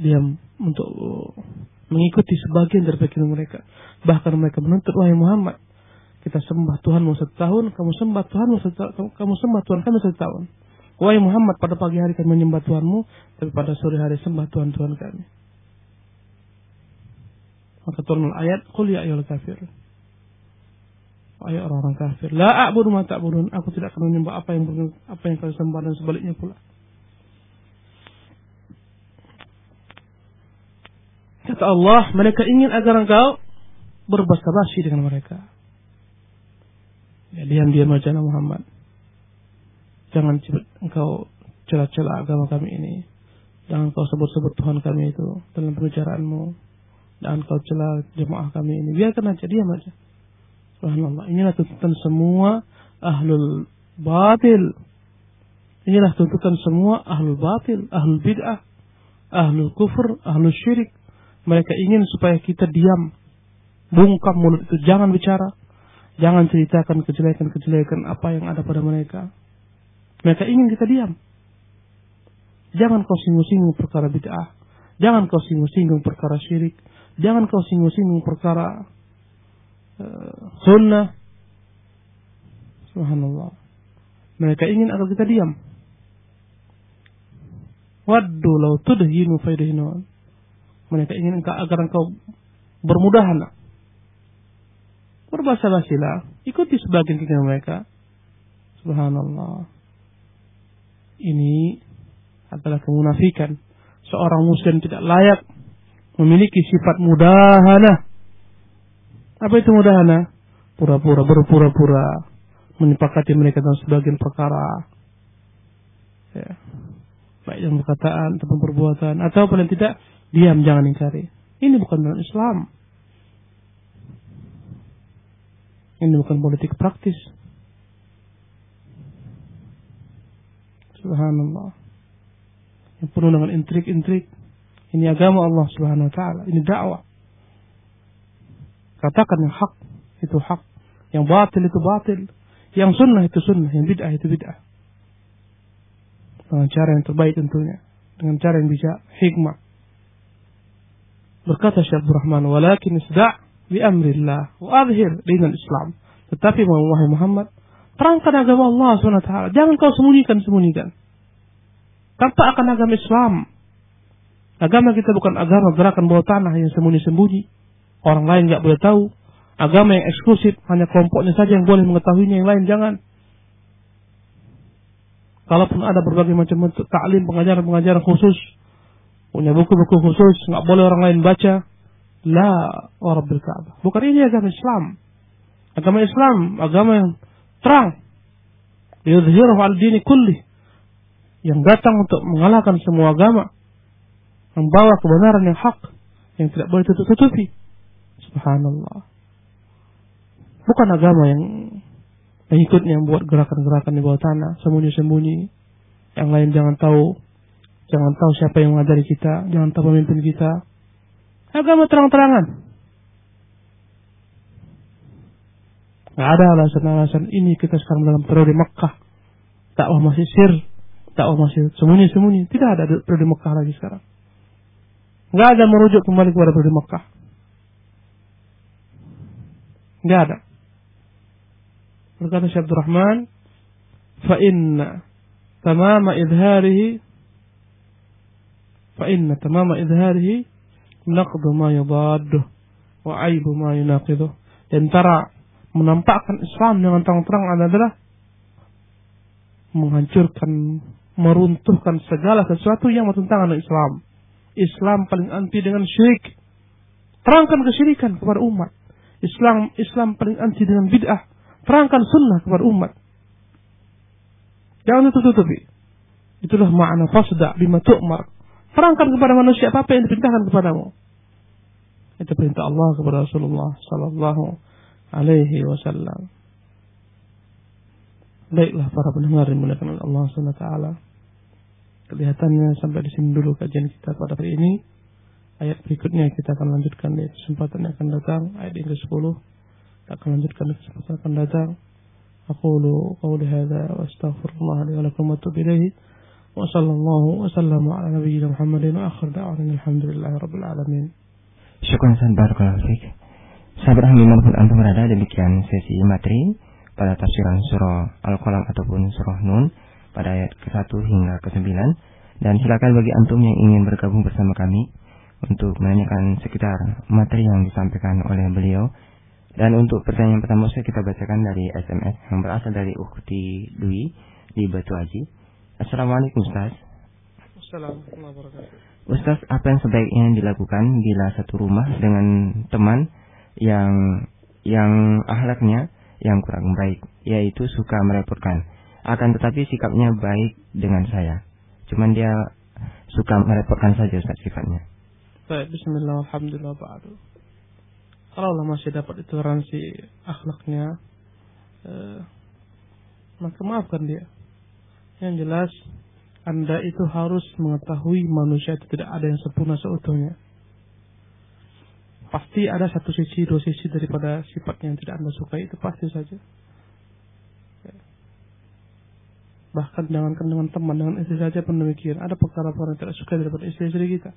Diam untuk mengikuti sebagian dari pikiran mereka. Bahkan mereka menuntut, wahai Muhammad, kita sembah Tuhanmu setahun, kamu sembah Tuhanmu setahun, kamu sembah Tuhan kami setahun. Wahai Muhammad, pada pagi hari kami menyembah Tuhanmu, tapi pada sore hari sembah Tuhan-Tuhan kami. Maka turun ayat, qul ya ayyuhal kafir. Ayat orang-orang kafir, la a'budu ma ta'budun, aku tidak akan menyembah apa yang kalian sembah, dan sebaliknya pula. Kata Allah, mereka ingin agar engkau berbasa-basi dengan mereka. Ya, diam-diam aja Muhammad. Jangan engkau cela-cela agama kami ini. Jangan kau sebut-sebut Tuhan kami itu dalam pembicaraanmu. Jangan kau cela jemaah kami ini. Biarkan aja, diam aja. Subhanallah. Inilah tuntutan semua ahlul batil. Inilah tuntutan semua ahlul batil, ahlul bid'ah, ahlul kufur, ahlul syirik. Mereka ingin supaya kita diam. Bungkam mulut itu, jangan bicara. Jangan ceritakan kejelekan-kejelekan apa yang ada pada mereka. Mereka ingin kita diam. Jangan kau singgung-singgung perkara bid'ah. Jangan kau singgung-singgung perkara syirik. Jangan kau singgung-singgung perkara sunnah. Subhanallah. Mereka ingin agar kita diam. Waddu law tudhinu fayudhinun. Mereka ingin agar engkau bermudahan. Berbasa-basilah. Ikuti sebagian keinginan mereka. Subhanallah. Ini adalah kemunafikan. Seorang muslim tidak layak memiliki sifat mudahana. Apa itu mudahana? Berpura-pura menyepakati mereka dalam sebagian perkara. Ya. Baik dalam perkataan ataupun perbuatan, atau paling tidak diam, jangan ingkari. Ini bukan dalam Islam. Ini bukan politik praktis. Subhanallah. Yang penuh dengan intrik-intrik. Ini agama Allah Subhanahu wa ta'ala. Ini dakwah. Katakan yang hak itu hak, yang batil itu batil, yang sunnah itu sunnah, yang bid'ah itu bid'ah. Dengan cara yang terbaik tentunya, dengan cara yang bijak, hikmah. Berkata Syekh Abdul Rahman, walakin isda' bi amrillah wa adhhir dinal Islam. Tetapi wahai Muhammad, terangkan agama Allah Subhanahu wa ta'ala. Jangan kau sembunyikan. Tampak akan agama Islam. Agama kita bukan agama gerakan bawah tanah yang sembunyi-sembunyi. Orang lain nggak boleh tahu. Agama yang eksklusif, hanya kelompoknya saja yang boleh mengetahuinya, yang lain jangan. Kalaupun ada berbagai macam bentuk taklim, pengajaran-pengajaran khusus, punya buku-buku khusus, nggak boleh orang lain baca. La wa rabbil Ka'bah. Bukan ini agama Islam. Agama Islam, agama yang terang. Yudhhiruhu 'ala dini kulli. Yang datang untuk mengalahkan semua agama. Membawa kebenaran yang hak, yang tidak boleh tutup-tutupi. Subhanallah. Bukan agama yang pengikutnya yang buat gerakan-gerakan di bawah tanah, sembunyi-sembunyi. Yang lain jangan tahu siapa yang mengajari kita, jangan tahu pemimpin kita. Agama terang-terangan. Nggak ada alasan-alasan ini kita sekarang dalam periode Mekah. Dakwah masih sir, dakwah masih sembunyi-sembunyi. Tidak ada periode Mekah lagi sekarang. Nggak ada merujuk kembali kepada periode Mekah. Nggak ada. Berkata Syekh Abdul Rahman, fa inna tamama idharihi naqdu ma yadadduh wa aibu ma yunaqiduh. Di antara menampakkan Islam dengan terang-terang adalah menghancurkan, meruntuhkan segala sesuatu yang bertentangan dengan Islam. Islam paling anti dengan syirik. Terangkan kesyirikan kepada umat. Islam paling anti dengan bid'ah. Terangkan sunnah kepada umat. Jangan tutup-tutupi. Itulah makna fasda' bima tu'mar. Terangkan kepada manusia apa yang diperintahkan kepadamu. Itu perintah Allah kepada Rasulullah sallallahu alaihi wasallam. Baiklah para pendengar yang dimuliakan Allah Subhanahu wa taala. Kelihatannya sampai di sini dulu kajian kita pada hari ini. Ayat berikutnya kita akan lanjutkan di kesempatan yang akan datang, ayat yang ke-10. Kita akan lanjutkan di kesempatan yang akan datang. Aqulu qawli hadza wa astaghfirullah li wa lakum wa atubu ilaihi. Wa sallallahu wa sallama ala nabiyyina Muhammadin wa akhir da'wana alhamdulillahi rabbil alamin. Syukran san barakallahu fiik. Sahabat dimanapun antum berada, demikian sesi materi pada tafsiran surah Al-Qalam ataupun surah Nun pada ayat ke-1 hingga ke-9. Dan silakan bagi antum yang ingin bergabung bersama kami untuk menanyakan sekitar materi yang disampaikan oleh beliau. Dan untuk pertanyaan pertama kita bacakan dari SMS yang berasal dari Ukhti Dwi di Batu Haji. Assalamualaikum Ustaz. Assalamualaikum warahmatullahi wabarakatuh. Ustaz, apa yang sebaiknya dilakukan bila satu rumah dengan teman yang akhlaknya yang kurang baik, yaitu suka merepotkan, akan tetapi sikapnya baik dengan saya, cuman dia suka merepotkan saja Ustaz sifatnya. Baik, bismillah, alhamdulillah, ba'du. Kalaulah masih dapat toleransi akhlaknya, maka maafkan dia. Yang jelas, Anda itu harus mengetahui manusia itu tidak ada yang sempurna seutuhnya. Pasti ada satu sisi, dua sisi daripada sifat yang tidak Anda sukai, itu pasti saja. Bahkan jangankan dengan teman, dengan istri saja pun demikian. Ada perkara-perkara yang tidak suka daripada istri-istri kita.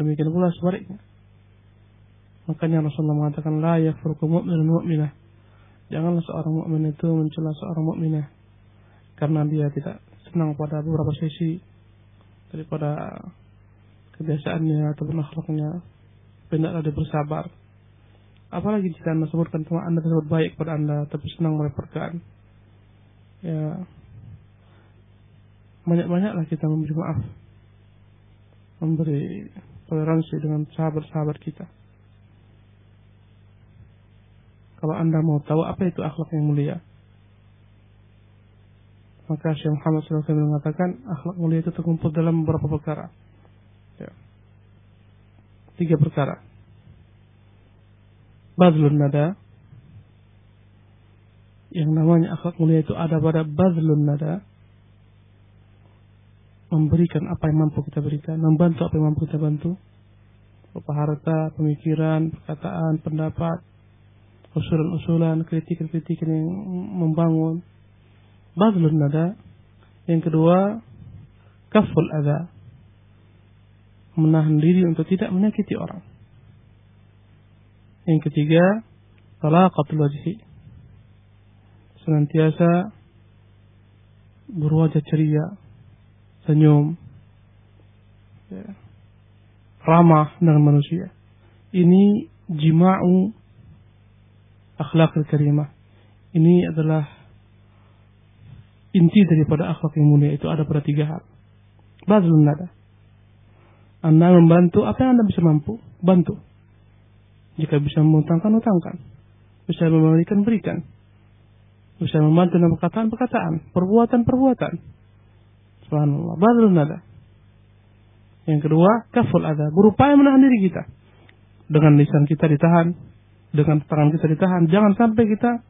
Demikian pula sebaliknya. Makanya Rasulullah mengatakan, la yafruqu mu'minun mu'minah. Janganlah seorang mukmin itu mencela seorang mukminah karena dia tidak senang pada beberapa sisi daripada kebiasaannya ataupun akhlaknya. Hendaklah dia bersabar. Apalagi jika Anda sebutkan teman Anda tersebut baik pada Anda tapi senang merepotkan. Ya, banyak-banyaklah kita memberi maaf, memberi toleransi dengan sahabat-sahabat kita. Kalau Anda mau tahu apa itu akhlak yang mulia, maka Syekh Muhammad SAW mengatakan akhlak mulia itu terkumpul dalam beberapa perkara. Ya. 3 perkara. Badlun nada. Yang namanya akhlak mulia itu ada pada badlun nada. Memberikan apa yang mampu kita berikan, membantu apa yang mampu kita bantu. Berupa harta, pemikiran, perkataan, pendapat, usulan-usulan, kritikan-kritikan yang membangun. Badlun nada. Yang kedua, kaful adha. Menahan diri untuk tidak menyakiti orang. Yang ketiga, talaqatul wajhi. Senantiasa berwajah ceria, senyum, ya, ramah dengan manusia. Ini jima'u akhlaqil karimah. Ini adalah inti daripada akhlak yang mulia, itu ada pada 3 hal. Bazlun nada. Anda membantu apa yang Anda bisa mampu, bantu. Jika bisa mengutangkan, utangkan. Bisa memberikan, berikan. Bisa membantu dalam perkataan, perbuatan. Subhanallah. Bazlun nada. Yang kedua, kaful adha. Berupaya menahan diri kita. Dengan lisan kita ditahan. Dengan tangan kita ditahan. Jangan sampai kita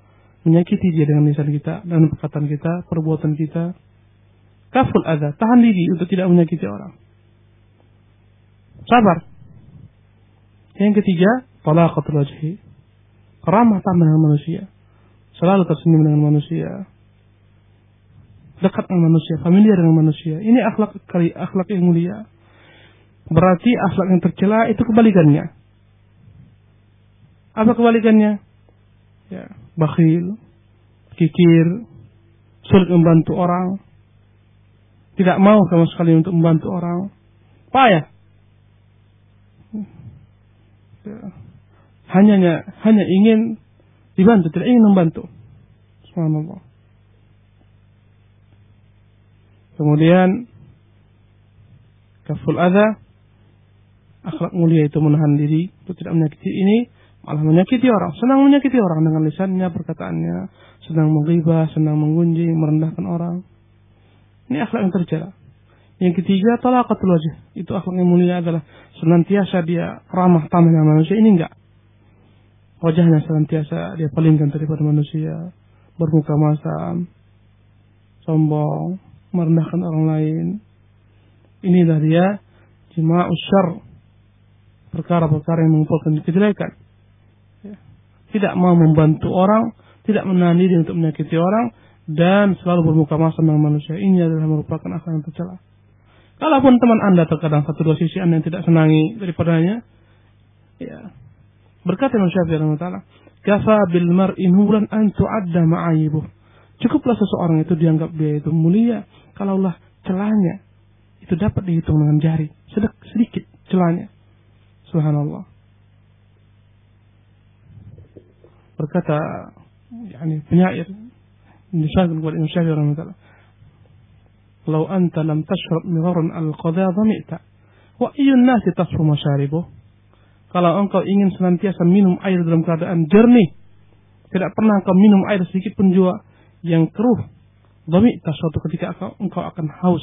menyakiti dia dengan lisan kita, dengan perkataan kita, perbuatan kita. Kaful adha. Tahan diri untuk tidak menyakiti orang. Sabar. Yang ketiga, talaqatul wajhi. Ramah tamah dengan manusia. Selalu tersenyum dengan manusia. Dekat dengan manusia, familiar dengan manusia. Ini akhlak yang mulia. Berarti akhlak yang tercela itu kebalikannya. Apa kebalikannya? Ya, bakhil, kikir, sulit membantu orang, tidak mau sama sekali untuk membantu orang, payah. Ya. Hanya ingin dibantu, tidak ingin membantu. Subhanallah. Kemudian kaful adha, akhlak mulia itu menahan diri untuk tidak menyakiti. Ini malah menyakiti orang, senang menyakiti orang dengan lisannya, perkataannya, senang menghibah, senang menggunjing, merendahkan orang. Ini akhlak yang tercela. Yang ketiga, talaqatul wajh. Itu akhlak yang mulia adalah senantiasa dia ramah tamah dengan manusia. Ini enggak. Wajahnya senantiasa dia palingkan daripada manusia, bermuka masam, sombong, merendahkan orang lain. Inilah dia jima'us syarr, perkara-perkara yang mengumpulkan kejelekan. Ya. Tidak mau membantu orang, tidak menahan diri untuk menyakiti orang, dan selalu bermuka masam dengan manusia. Ini adalah merupakan akhlak yang tercela. Kalaupun teman Anda terkadang 1-2 sisi Anda yang tidak senangi daripadanya, ya, berkata Imam Syafi'i rahimahullah, kafa bil mar'i nuran an tu'adda ma'ayibuh. Cukuplah seseorang itu dianggap dia itu mulia kalaulah celahnya itu dapat dihitung dengan jari, sedikit celahnya. Subhanallah. Berkata penyair disahkan kepada Imam Syafi'i rahimahullah, "Lau anta lam tashrab migharan al-qadha dhami'ta wa ayyun nasi tasfu masyaribuh." Kalau engkau ingin senantiasa minum air dalam keadaan jernih, tidak pernah engkau minum air sedikit pun juga yang keruh, dhami'ta, suatu ketika engkau akan haus,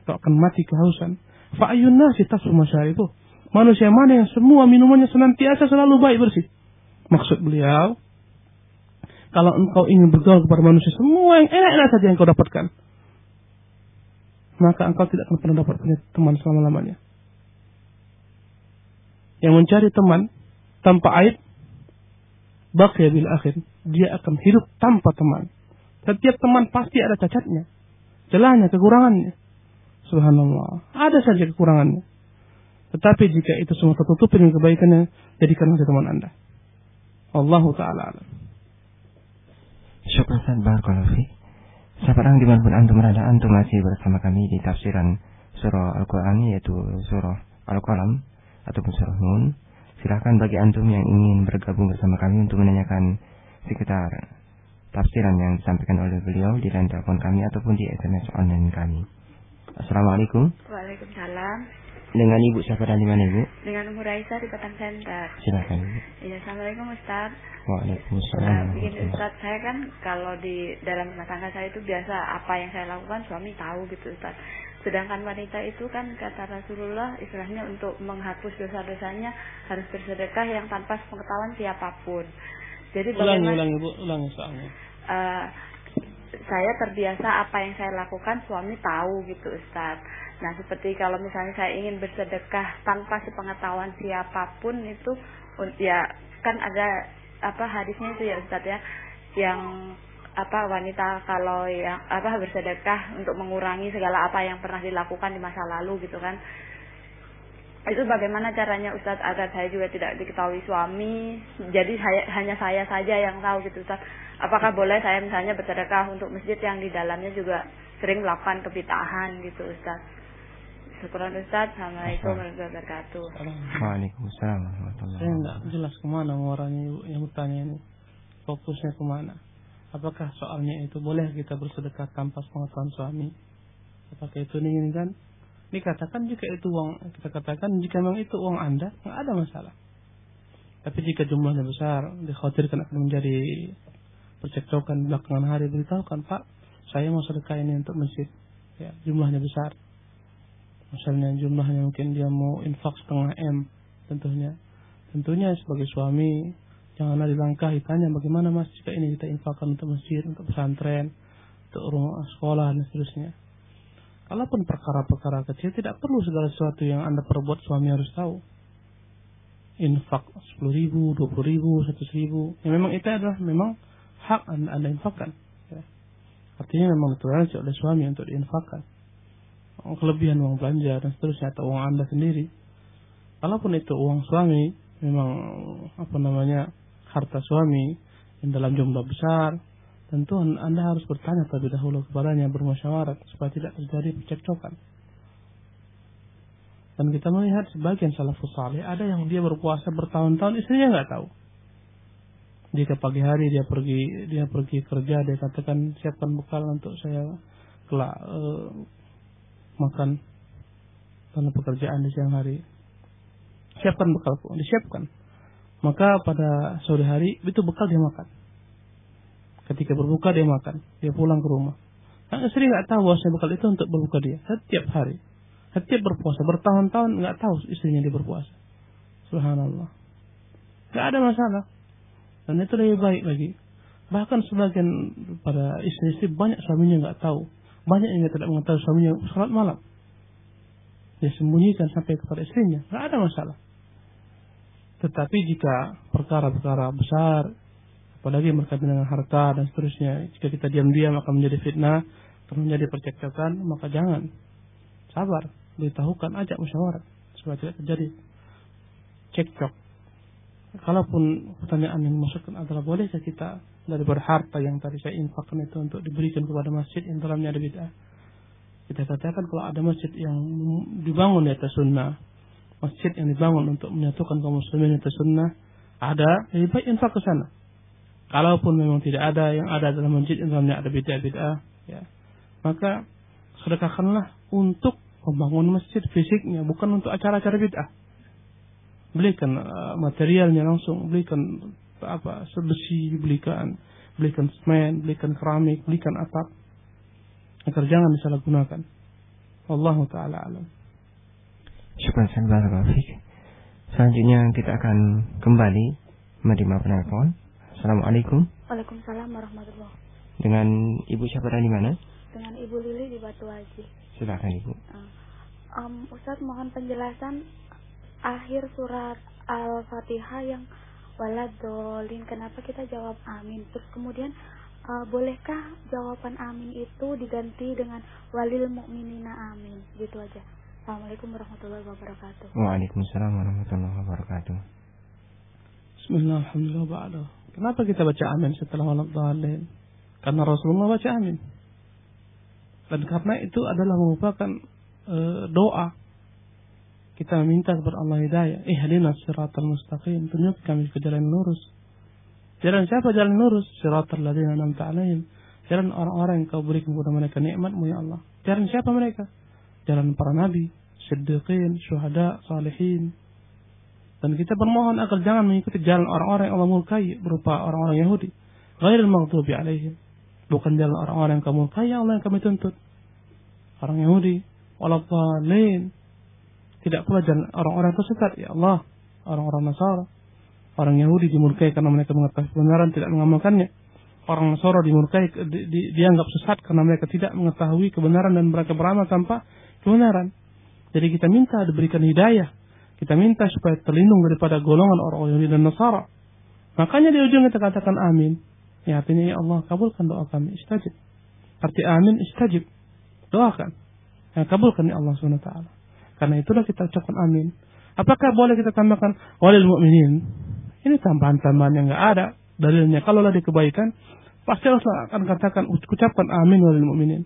engkau akan mati kehausan. Fa ayyun nasi tasfu masyaribuh. Manusia mana yang semua minumannya senantiasa selalu baik bersih. Maksud beliau, kalau engkau ingin bergaul kepada manusia, semua yang enak-enak saja yang engkau dapatkan, maka engkau tidak akan pernah dapat punya teman selama-lamanya. Yang mencari teman tanpa aib, baqiya bil akhir, dia akan hidup tanpa teman. Setiap teman pasti ada cacatnya, celahnya, kekurangannya. Subhanallah, ada saja kekurangannya. Tetapi jika itu semua tertutupi dengan kebaikannya, jadikanlah teman Anda. Allahu ta'ala alam. Syukran Ustaz, barakallahu fiik. Sahabat dimanapun antum berada, antum masih bersama kami di tafsiran surah Al-Quran, yaitu surah Al-Qalam ataupun surah Nun. Silakan bagi antum yang ingin bergabung bersama kami untuk menanyakan sekitar tafsiran yang disampaikan oleh beliau di line telepon kami ataupun di SMS online kami. Assalamualaikum. Waalaikumsalam. Dengan Ibu siapa dan di mana Ibu? Dengan Umur Aisyah di Petang Center. Silakan Ibu. Iya, assalamualaikum Ustaz. Waalaikumsalam. Begini Ustaz, saya kan kalau di dalam rumah tangga saya itu biasa apa yang saya lakukan suami tahu gitu Ustaz. Sedangkan wanita itu kan kata Rasulullah istilahnya untuk menghapus dosa-dosanya harus bersedekah yang tanpa pengetahuan siapapun. Jadi ulangi soalnya. Saya terbiasa apa yang saya lakukan suami tahu gitu Ustaz. Nah seperti kalau misalnya saya ingin bersedekah tanpa sepengetahuan siapapun itu, ya kan ada hadisnya itu ya Ustaz ya, yang wanita kalau yang bersedekah untuk mengurangi segala apa yang pernah dilakukan di masa lalu gitu kan. Itu bagaimana caranya Ustaz agar saya juga tidak diketahui suami, jadi hanya saya saja yang tahu gitu Ustaz. Apakah boleh saya misalnya bersedekah untuk masjid yang di dalamnya juga sering melakukan kebid'ahan gitu Ustaz? Syukuran Ustaz. Assalamualaikum warahmatullahi wabarakatuh. Waalaikumsalam warahmatullahi Saya nggak wabarakatuh. jelas kemana orangnya yang bertanya ini, fokusnya kemana? Apakah soalnya itu boleh kita bersedekah tanpa pengetahuan suami? Apakah itu diinginkan? Dikatakan jika itu uang, kita katakan jika memang itu uang Anda, nggak ada masalah. Tapi jika jumlahnya besar, dikhawatirkan akan menjadi percekcokan belakangan hari, beritahukan, Pak, saya mau sedekah ini untuk masjid. Ya, jumlahnya besar. Misalnya jumlahnya mungkin dia mau infak 0,5 M, tentunya sebagai suami janganlah dilangkahi, tanya bagaimana Mas jika ini kita infakkan untuk masjid, untuk pesantren, untuk rumah sekolah dan seterusnya. Kalaupun perkara-perkara kecil, tidak perlu segala sesuatu yang Anda perbuat suami harus tahu. Infak 10.000, 20.000, 100.000, ya memang itu adalah memang hak Anda infakkan. Ya. Artinya memang ditoleransi oleh suami untuk diinfakkan. Kelebihan uang belanja dan seterusnya atau uang Anda sendiri. Kalaupun itu uang suami, memang harta suami yang dalam jumlah besar, tentu Anda harus bertanya terlebih dahulu kepadanya, bermusyawarah supaya tidak terjadi percekcokan. Dan kita melihat sebagian salafus saleh ada yang dia berpuasa bertahun-tahun, istrinya nggak tahu. Jika pagi hari dia pergi kerja, dia katakan siapkan bekal untuk saya kelak makan karena pekerjaan di siang hari. Siapkan bekal, disiapkan. Maka pada sore hari itu bekal dia makan. Ketika berbuka dia makan, dia pulang ke rumah. Nah, istri nggak tahu bahwa bekal itu untuk berbuka dia setiap hari, setiap berpuasa bertahun-tahun nggak tahu istrinya dia berpuasa. Subhanallah, nggak ada masalah. Dan itu lebih baik lagi. Bahkan sebagian pada istri-istri banyak suaminya nggak tahu, banyak yang tidak mengetahui suaminya salat malam. Dia sembunyikan sampai kepada istrinya, nggak ada masalah. Tetapi jika perkara-perkara besar, apalagi berkaitan dengan harta dan seterusnya, jika kita diam-diam akan menjadi fitnah, akan menjadi percekcokan, maka jangan. Sabar, beritahukan, ajak musyawarah supaya tidak terjadi cekcok. Kalaupun pertanyaan yang dimaksudkan adalah bolehkah kita daripada harta yang tadi saya infakkan itu untuk diberikan kepada masjid yang dalamnya ada bid'ah, kita katakan kalau ada masjid yang dibangun di atas sunnah, masjid yang dibangun untuk menyatukan kaum muslimin di atas sunnah, ada, lebih baik infak ke sana. Kalaupun memang tidak ada, yang ada adalah masjid yang dalamnya ada bid'ah, ya, maka sedekahkanlah untuk membangun masjid fisiknya, bukan untuk acara-acara bid'ah. Belikan materialnya langsung, belikan besi, belikan semen, belikan keramik, belikan atap, agar jangan disalahgunakan. Wallahu ta'ala alam. Syukran barakallahu fiik. Selanjutnya kita akan kembali menerima penelpon. Assalamualaikum. Waalaikumsalam warahmatullahi wabarakatuh. Dengan Ibu siapa dari mana? Dengan Ibu Lili di Batu Haji. Silakan Ibu. Ustaz mohon penjelasan akhir surat Al-Fatihah yang waladhdallin. Kenapa kita jawab amin? Terus kemudian bolehkah jawaban amin itu diganti dengan walil mu'minina amin? Gitu aja. Assalamualaikum warahmatullahi wabarakatuh. Waalaikumsalam warahmatullahi wabarakatuh. Bismillah, alhamdulillah, ba'da. Kenapa kita baca amin setelah waladhdallin? Karena Rasulullah baca amin. Dan karena itu adalah merupakan doa. Kita meminta kepada Allah hidayah. Ihdinas siratal mustaqim. Tunjuk kami ke jalan lurus. Jalan siapa jalan lurus? Siratal ladzina an'amta 'alaihim. Jalan orang-orang yang kau berikan kepada mereka nikmat-Mu ya Allah. Jalan siapa mereka? Jalan para nabi, siddiqin, syuhada, salihin. Dan kita bermohon agar jangan mengikuti jalan orang-orang yang Allah murkai berupa orang-orang Yahudi. Ghairil maghdubi 'alaihim. Bukan jalan orang-orang yang kau murkai ya Allah yang kami tuntut. Orang Yahudi, waladhdallin. Tidak pula jalan orang-orang tersesat ya Allah, orang-orang Nasara. Orang Yahudi dimurkai karena mereka mengetahui kebenaran tidak mengamalkannya. Orang Nasara dimurkai dianggap sesat karena mereka tidak mengetahui kebenaran dan mereka beramal tanpa kebenaran. Jadi kita minta diberikan hidayah. Kita minta supaya terlindung daripada golongan orang Yahudi dan Nasara. Makanya di ujung kita katakan amin. Ya artinya ya Allah kabulkan doa kami, istajib. Arti amin istajib. Doakan. Ya kabulkan ya Allah SWT. Karena itulah kita ucapkan amin. Apakah boleh kita tambahkan walil mu'minin? Ini tambahan-tambahan yang enggak ada dalilnya. Kalau ada kebaikan, pasti Allah akan katakan ucapkan amin walil mu'minin.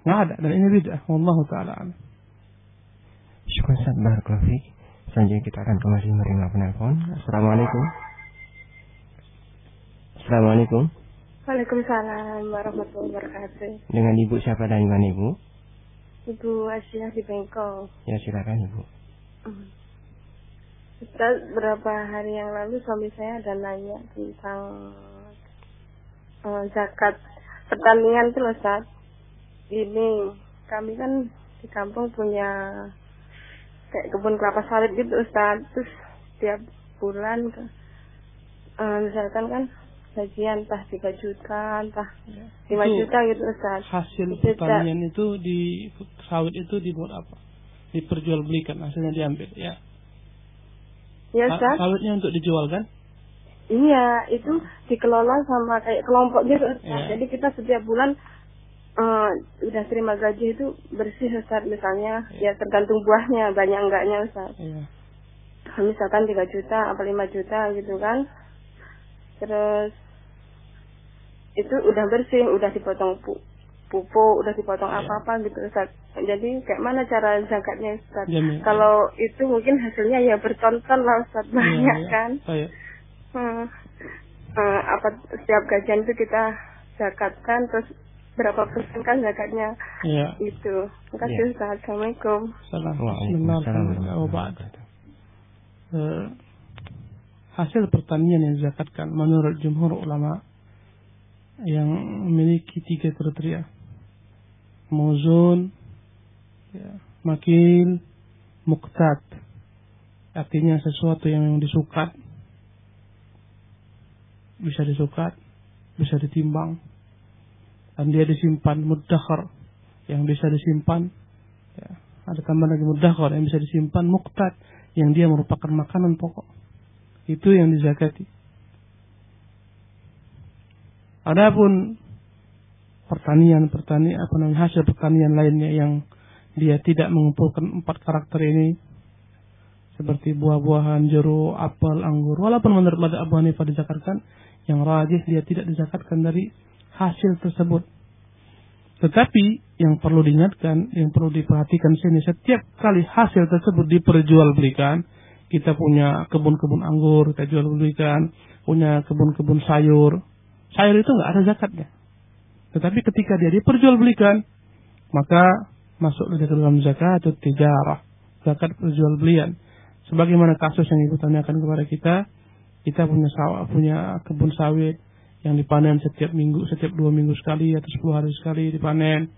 Nggak ada, dan ini bid'ah. Wallahu ta'ala a'lam. Syukur Ustaz, barakallahu fiik. Selanjutnya kita akan kembali menerima penelpon. Assalamualaikum. Assalamualaikum. Waalaikumsalam warahmatullahi wabarakatuh. Dengan Ibu siapa dan mana Ibu? Ibu Asyah di Bengkong. Ya silakan Ibu. Ustaz, beberapa hari yang lalu suami saya ada nanya tentang zakat pertanian tuh Ustaz. Ini kami kan di kampung punya kayak kebun kelapa sawit gitu Ustaz. Terus tiap bulan misalkan kan bagian entah 3 juta, entah 5 juta gitu Ustaz. Hasil pertanian itu di sawit itu dibuat apa? Diperjualbelikan, hasilnya diambil, ya. Ya Ustaz. Sawitnya untuk dijual kan? Iya, itu dikelola sama kayak kelompok gitu Ustaz. Ya. Jadi kita setiap bulan udah terima gaji itu bersih Ustaz, misalnya ya tergantung buahnya banyak enggaknya Ustaz. Iya. Misalkan 3 juta apa 5 juta gitu kan. Terus itu udah bersih, udah dipotong pupuk, udah dipotong apa-apa gitu Ustaz. Jadi kayak mana cara zakatnya Ustaz? Kalau itu mungkin hasilnya ya bertonton lah Ustaz, banyak kan. Apa setiap gajian itu kita zakatkan, terus berapa persen kan zakatnya? Iya. Itu. Terima kasih Ustaz. Assalamualaikum. Hasil pertanian yang dizakatkan menurut jumhur ulama yang memiliki 3 kriteria: mauzun, ya, makil, muqtat. Artinya sesuatu yang disukat, bisa disukat, bisa ditimbang, dan dia disimpan. Mudakhar, yang bisa disimpan, ya, ada tambahan lagi mudakhar yang bisa disimpan. Muqtat, yang dia merupakan makanan pokok. Itu yang dizakati. Adapun hasil pertanian lainnya yang dia tidak mengumpulkan 4 karakter ini, seperti buah-buahan, jeruk, apel, anggur, walaupun menurut mazhab Abu Hanifah dizakatkan, yang rajih dia tidak dizakatkan dari hasil tersebut. Tetapi yang perlu diingatkan, yang perlu diperhatikan sini, setiap kali hasil tersebut diperjualbelikan, kita punya kebun-kebun anggur, kita jual belikan, punya kebun-kebun sayur itu nggak ada zakatnya. Tetapi ketika dia diperjualbelikan, maka masuk ke dalam zakat atau tijarah, zakat perjualbelian. Sebagaimana kasus yang Ibu tanyakan kepada kita punya kebun sawit yang dipanen setiap 2 minggu sekali atau 10 hari sekali dipanen.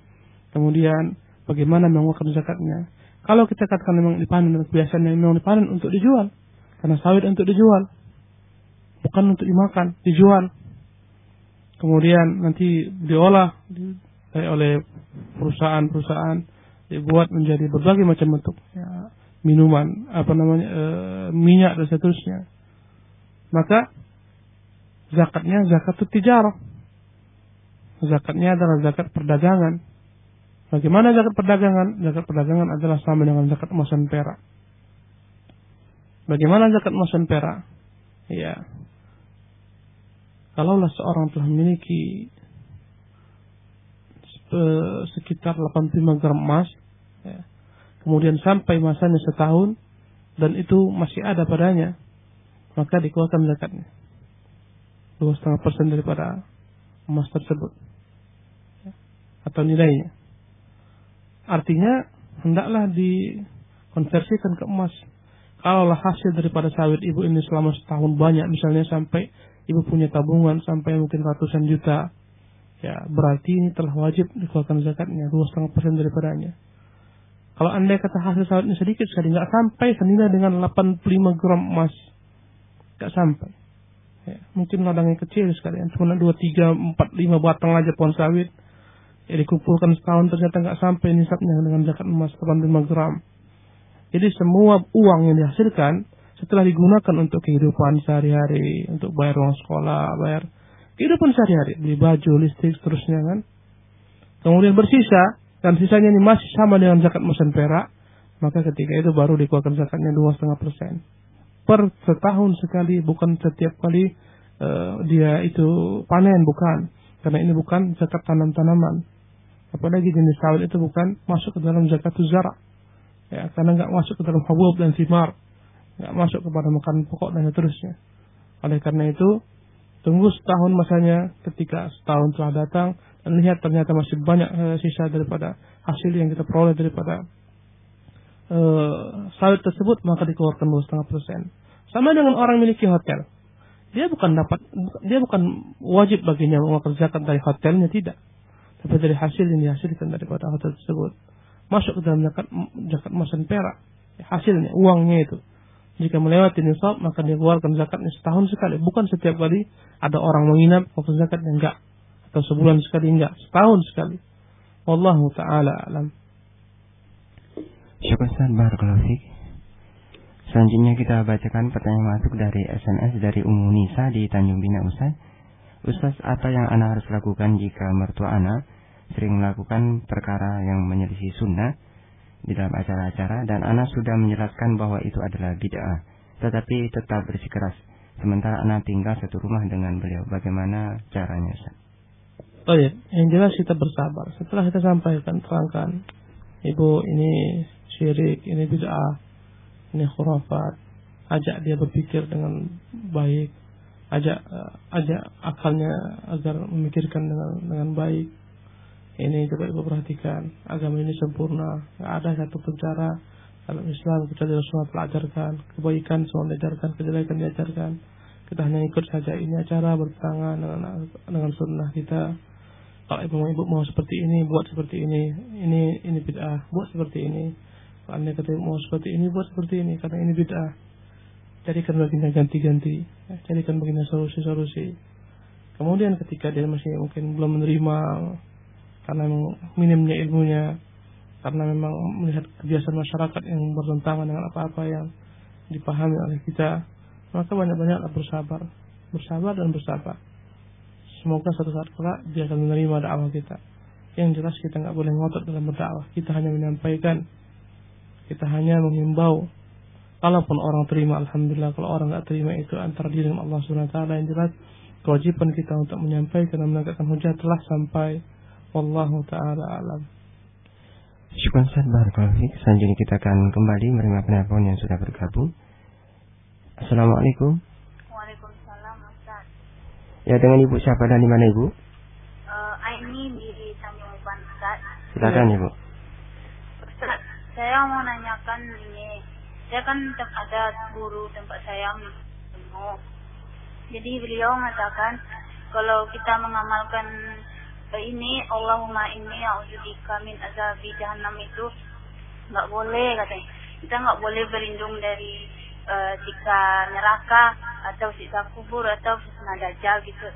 Kemudian bagaimana mengeluarkan zakatnya? Kalau kita katakan memang dipanen, biasanya memang dipanen untuk dijual, karena sawit untuk dijual, bukan untuk dimakan, dijual. Kemudian nanti diolah oleh perusahaan-perusahaan, dibuat menjadi berbagai macam bentuk, ya, minuman, minyak dan seterusnya. Maka zakatnya zakat tijarah. Zakatnya adalah zakat perdagangan. Bagaimana zakat perdagangan? Zakat perdagangan adalah sama dengan zakat emas dan perak. Bagaimana zakat emas dan perak? Ya, kalaulah seorang telah memiliki sekitar 85 gram emas, ya, kemudian sampai masanya setahun dan itu masih ada padanya, maka dikeluarkan zakatnya 2,5% daripada emas tersebut, ya, atau nilainya. Artinya hendaklah dikonversikan ke emas. Kalaulah hasil daripada sawit ibu ini selama setahun banyak, misalnya sampai ibu punya tabungan sampai mungkin ratusan juta, ya berarti ini telah wajib dikeluarkan zakatnya 2,5% daripadanya. Kalau andai kata hasil sawitnya sedikit sekali, nggak sampai senilai dengan 85 gram emas, nggak sampai. Ya, mungkin ladangnya kecil sekali, cuma 2, 3, 4, 5 batang aja pohon sawit. Ya, dikumpulkan setahun ternyata nggak sampai nisabnya dengan zakat emas 85 gram. Jadi semua uang yang dihasilkan setelah digunakan untuk kehidupan sehari-hari, untuk bayar uang sekolah, bayar kehidupan sehari-hari, beli baju, listrik, seterusnya kan. Kemudian bersisa, dan sisanya ini masih sama dengan zakat emas dan perak, maka ketika itu baru dikeluarkan zakatnya 2,5%. Per setahun sekali, bukan setiap kali dia itu panen, bukan. Karena ini bukan zakat tanam-tanaman. Apalagi jenis sawit itu bukan masuk ke dalam zakatuz zara. Ya, karena enggak masuk ke dalam hubub dan thimar, enggak masuk kepada makanan pokok dan seterusnya. Oleh karena itu, tunggu setahun masanya. Ketika setahun telah datang dan lihat ternyata masih banyak sisa daripada hasil yang kita peroleh daripada sawit tersebut, maka dikeluarkan 2,5%. Sama dengan orang memiliki hotel. Dia bukan wajib baginya mengeluarkan zakat dari hotelnya, tidak. Tapi dari hasil yang dihasilkan daripada hotel tersebut masuk ke dalam zakat emas dan perak. Hasilnya, uangnya itu. Jika melewati nisab, maka dia keluarkan zakatnya setahun sekali. Bukan setiap kali ada orang menginap waktu zakatnya, enggak. Atau sebulan sekali, enggak. Setahun sekali. Wallahu ta'ala alam. Syukur Ustaz, barakallahu fiik. Selanjutnya kita bacakan pertanyaan masuk dari SMS dari Ummu Nisa di Tanjung Bina. Ustaz, apa yang ana harus lakukan jika mertua ana sering melakukan perkara yang menyelisih sunnah di dalam acara-acara, dan ana sudah menjelaskan bahwa itu adalah bid'ah, tetapi tetap bersikeras, sementara ana tinggal satu rumah dengan beliau. Bagaimana caranya, Ustaz? Oh ya, yang jelas kita bersabar. Setelah kita sampaikan, terangkan, ibu ini syirik, ini bid'ah, ini khurafat, ajak dia berpikir dengan baik, ajak akalnya agar memikirkan dengan baik. Ini coba ibu perhatikan, agama ini sempurna, tidak ada satu cara dalam Islam kecuali Rasulullah telah ajarkan, kebaikan semua diajarkan, kejelekan diajarkan. Kita hanya ikut saja. Ini acara bertentangan dengan sunnah kita. Kalau ibu mau seperti ini, buat seperti ini. Ini bid'ah, buat seperti ini. Kalau anda kata mau seperti ini, buat seperti ini, karena ini bid'ah. Jadikan baginya ganti-ganti, jadikan baginya solusi-solusi. Kemudian ketika dia masih mungkin belum menerima karena minimnya ilmunya, karena memang melihat kebiasaan masyarakat yang bertentangan dengan apa-apa yang dipahami oleh kita, maka banyak-banyaklah bersabar dan bersabar. Semoga suatu saat kelak dia akan menerima dakwah kita. Yang jelas kita nggak boleh ngotot dalam berdakwah. Kita hanya menyampaikan, kita hanya menghimbau. Kalaupun orang terima, alhamdulillah. Kalau orang nggak terima, itu antara diri dengan Allah Subhanahu Wa Taala. Yang jelas kewajiban kita untuk menyampaikan dan menegakkan hujah telah sampai. Wallahu ta'ala alam. Syukur Ustaz, barakallahu fiik. Selanjutnya kita akan kembali menerima penelpon yang sudah bergabung. Assalamualaikum. Waalaikumsalam Ustaz. Ya, dengan Ibu siapa dan di mana Ibu? Ini di Tanjung Uban Ustaz. Silakan Ibu. Ustaz, saya mau nanyakan ini. Saya kan ada guru tempat saya ilmu. Jadi beliau mengatakan kalau kita mengamalkan ini Allahumma inni a'udzubika min azabi jahannam itu nggak boleh katanya. Kita nggak boleh berlindung dari siksa neraka atau siksa kubur atau fitnah dajjal gitu.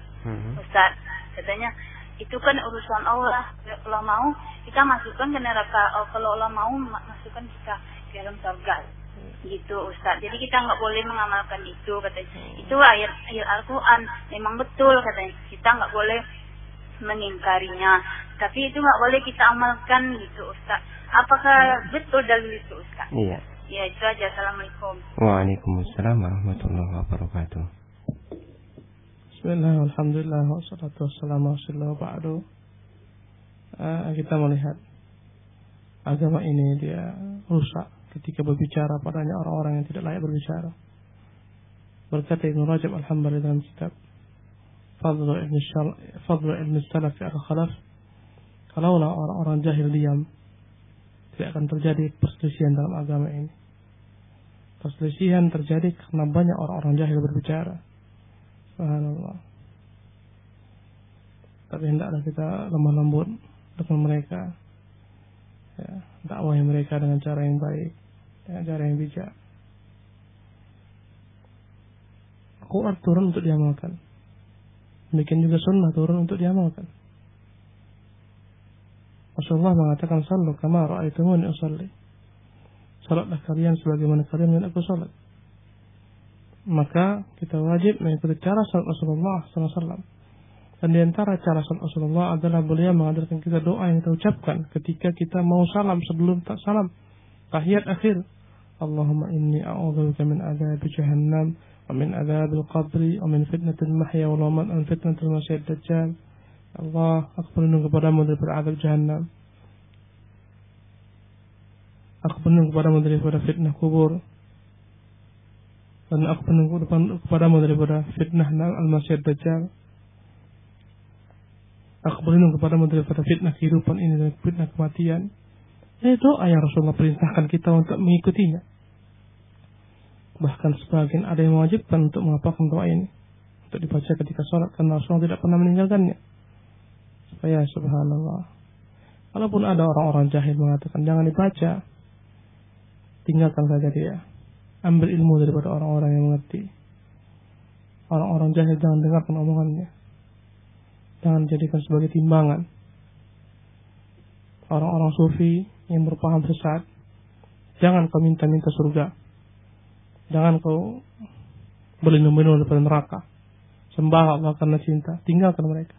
Ustaz, katanya itu kan urusan Allah. Kalau mau kita masukkan ke neraka, kalau Allah mau masukkan kita ke dalam surga. Gitu Ustaz. Jadi kita nggak boleh mengamalkan itu katanya. Itu ayat Al-Quran memang betul katanya. Kita nggak boleh mengingkarinya, tapi itu nggak boleh kita amalkan gitu Ustaz. Apakah betul dalil itu Ustaz? Iya. Ya itu aja. Assalamualaikum. Waalaikumsalam warahmatullahi wabarakatuh. Bismillah, alhamdulillah, wassalatu wassalamu ala ba'du. Kita melihat agama ini dia rusak ketika berbicara padanya orang-orang yang tidak layak berbicara. Berkata Ibnu Rajab al-Hambali dalam kitab Fadlu ilmi salaf al-khalaf, kalaulah orang-orang jahil diam, tidak akan terjadi perselisihan dalam agama ini. Perselisihan terjadi karena banyak orang-orang jahil berbicara. Subhanallah. Tapi hendaklah kita lemah lembut dengan mereka, ya, dakwahi mereka dengan cara yang baik, dengan cara yang bijak. Quran turun untuk diamalkan. Demikian juga sunnah turun untuk diamalkan. Rasulullah mengatakan, "Sallu kama ra'aitumuni usalli." Salatlah kalian sebagaimana kalian melihat aku salat. Maka kita wajib mengikuti cara salat Rasulullah SAW. Dan di antara cara salat Rasulullah adalah beliau mengajarkan kita doa yang kita ucapkan ketika kita mau salam, sebelum tak salam, tahiyat akhir. Allahumma inni a'udzubika min adzabi jahannam, ومن عذاب القبر ومن فتنة المحيا والممات ومن فتنة المسيح الدجال Allah, aku berlindung kepadamu daripada azab jahannam. Aku berlindung kepadamu daripada fitnah kubur. Dan aku berlindung kepadamu daripada fitnah al-Masih Dajjal. Aku berlindung kepadamu daripada fitnah kehidupan ini dan fitnah kematian. Ini doa yang Rasulullah perintahkan kita untuk mengikutinya. Bahkan sebagian ada yang mewajibkan untuk menghafalkan doa ini, untuk dibaca ketika sholat, karena Rasulullah tidak pernah meninggalkannya. Supaya subhanallah, walaupun ada orang-orang jahil mengatakan jangan dibaca, tinggalkan saja dia. Ambil ilmu daripada orang-orang yang mengerti. Orang-orang jahil jangan dengarkan omongannya. Jangan jadikan sebagai timbangan. Orang-orang sufi yang berpaham sesat, jangan kau minta-minta surga. Jangan kau berlindung-lindung daripada neraka. Sembah Allah karena cinta. Tinggalkan mereka.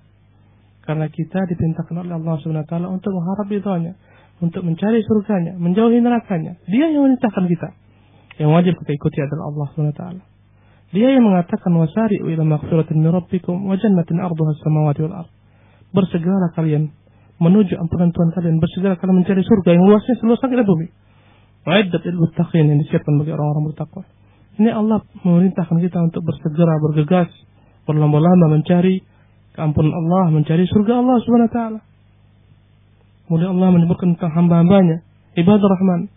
Karena kita diperintahkan oleh Allah SWT untuk mengharap ridhonya, untuk mencari surganya, menjauhi nerakanya. Dia yang memerintahkan kita. Yang wajib kita ikuti adalah Allah SWT. Dia yang mengatakan wasari'u ila maghfiratin min rabbikum wa jannatin arduha as-samawati wal ardh. Bersegeralah kalian menuju ampunan Tuhan kalian, bersegera kalian mencari surga yang luasnya seluas langit dan bumi. Wa'iddat lil muttaqin, yang disiapkan bagi orang-orang bertakwa. Ini Allah memerintahkan kita untuk bersegera, bergegas, berlomba-lomba mencari keampunan Allah, mencari surga Allah Subhanahu wa taala. Kemudian Allah menyebutkan tentang hamba-hambanya, ibadur rahman,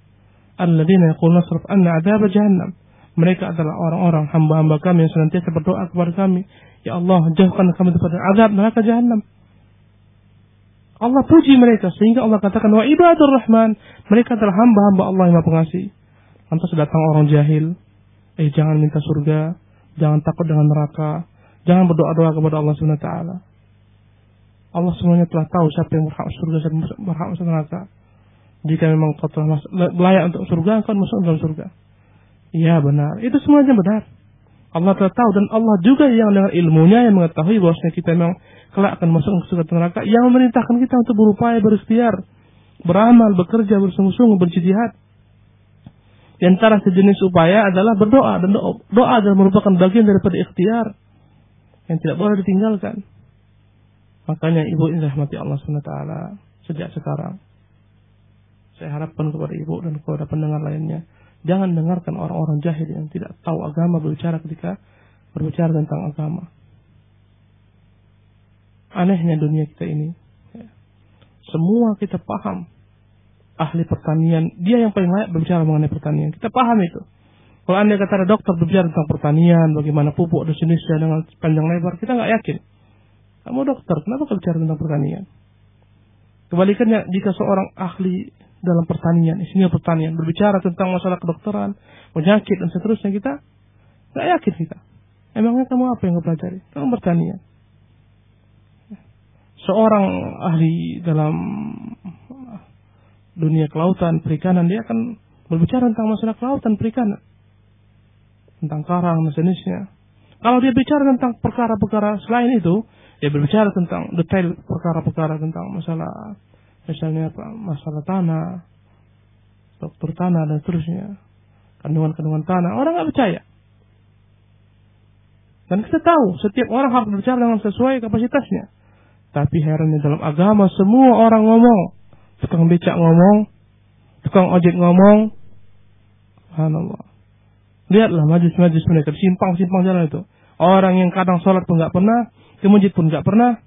alladzina yaquluna sarf anna adzab jahannam. Mereka adalah orang-orang hamba-hamba kami yang senantiasa berdoa kepada kami, ya Allah, jauhkan kami daripada azab neraka jahannam. Allah puji mereka sehingga Allah katakan wa ibadur rahman, mereka adalah hamba-hamba Allah yang Maha Pengasih. Lantas datang orang jahil, jangan minta surga, jangan takut dengan neraka, jangan berdoa-doa kepada Allah Subhanahu wa taala. Allah semuanya telah tahu siapa yang berhak surga, siapa yang berhak masuk neraka. Jika memang kau telah layak untuk surga, kau masuk dalam surga. Iya benar, itu semuanya benar. Allah telah tahu dan Allah juga yang dengan ilmunya yang mengetahui bahwasanya kita memang kelak akan masuk ke surga neraka, yang memerintahkan kita untuk berupaya, berikhtiar, beramal, bekerja, bersungguh-sungguh, berjihad. Di antara sejenis upaya adalah berdoa, dan doa adalah merupakan bagian daripada ikhtiar yang tidak boleh ditinggalkan. Makanya ibu ini rahmati Allah SWT sejak sekarang. Saya harapkan kepada ibu dan kepada pendengar lainnya, jangan dengarkan orang-orang jahil yang tidak tahu agama berbicara ketika berbicara tentang agama. Anehnya dunia kita ini, semua kita paham. Ahli pertanian, dia yang paling layak berbicara mengenai pertanian. Kita paham itu. Kalau anda kata ada dokter berbicara tentang pertanian, bagaimana pupuk dan jenisnya dengan panjang lebar, kita nggak yakin. Kamu dokter, kenapa kau bicara tentang pertanian? Kebalikannya, jika seorang ahli dalam pertanian, isinya pertanian, berbicara tentang masalah kedokteran, penyakit dan seterusnya, kita nggak yakin kita. Emangnya kamu apa yang kau pelajari? Kamu pertanian. Seorang ahli dalam dunia kelautan, perikanan, dia akan berbicara tentang masalah kelautan, perikanan, tentang karang dan jenisnya. Kalau dia bicara tentang perkara-perkara selain itu, dia berbicara tentang detail perkara-perkara tentang masalah, misalnya apa, masalah tanah, struktur tanah dan seterusnya, kandungan-kandungan tanah, orang nggak percaya. Dan kita tahu setiap orang harus berbicara dengan sesuai kapasitasnya. Tapi herannya dalam agama semua orang ngomong. Tukang becak ngomong, tukang ojek ngomong. Subhanallah. Lihatlah majlis-majlis mereka, simpang-simpang jalan itu. Orang yang kadang sholat pun nggak pernah, ke masjid pun nggak pernah.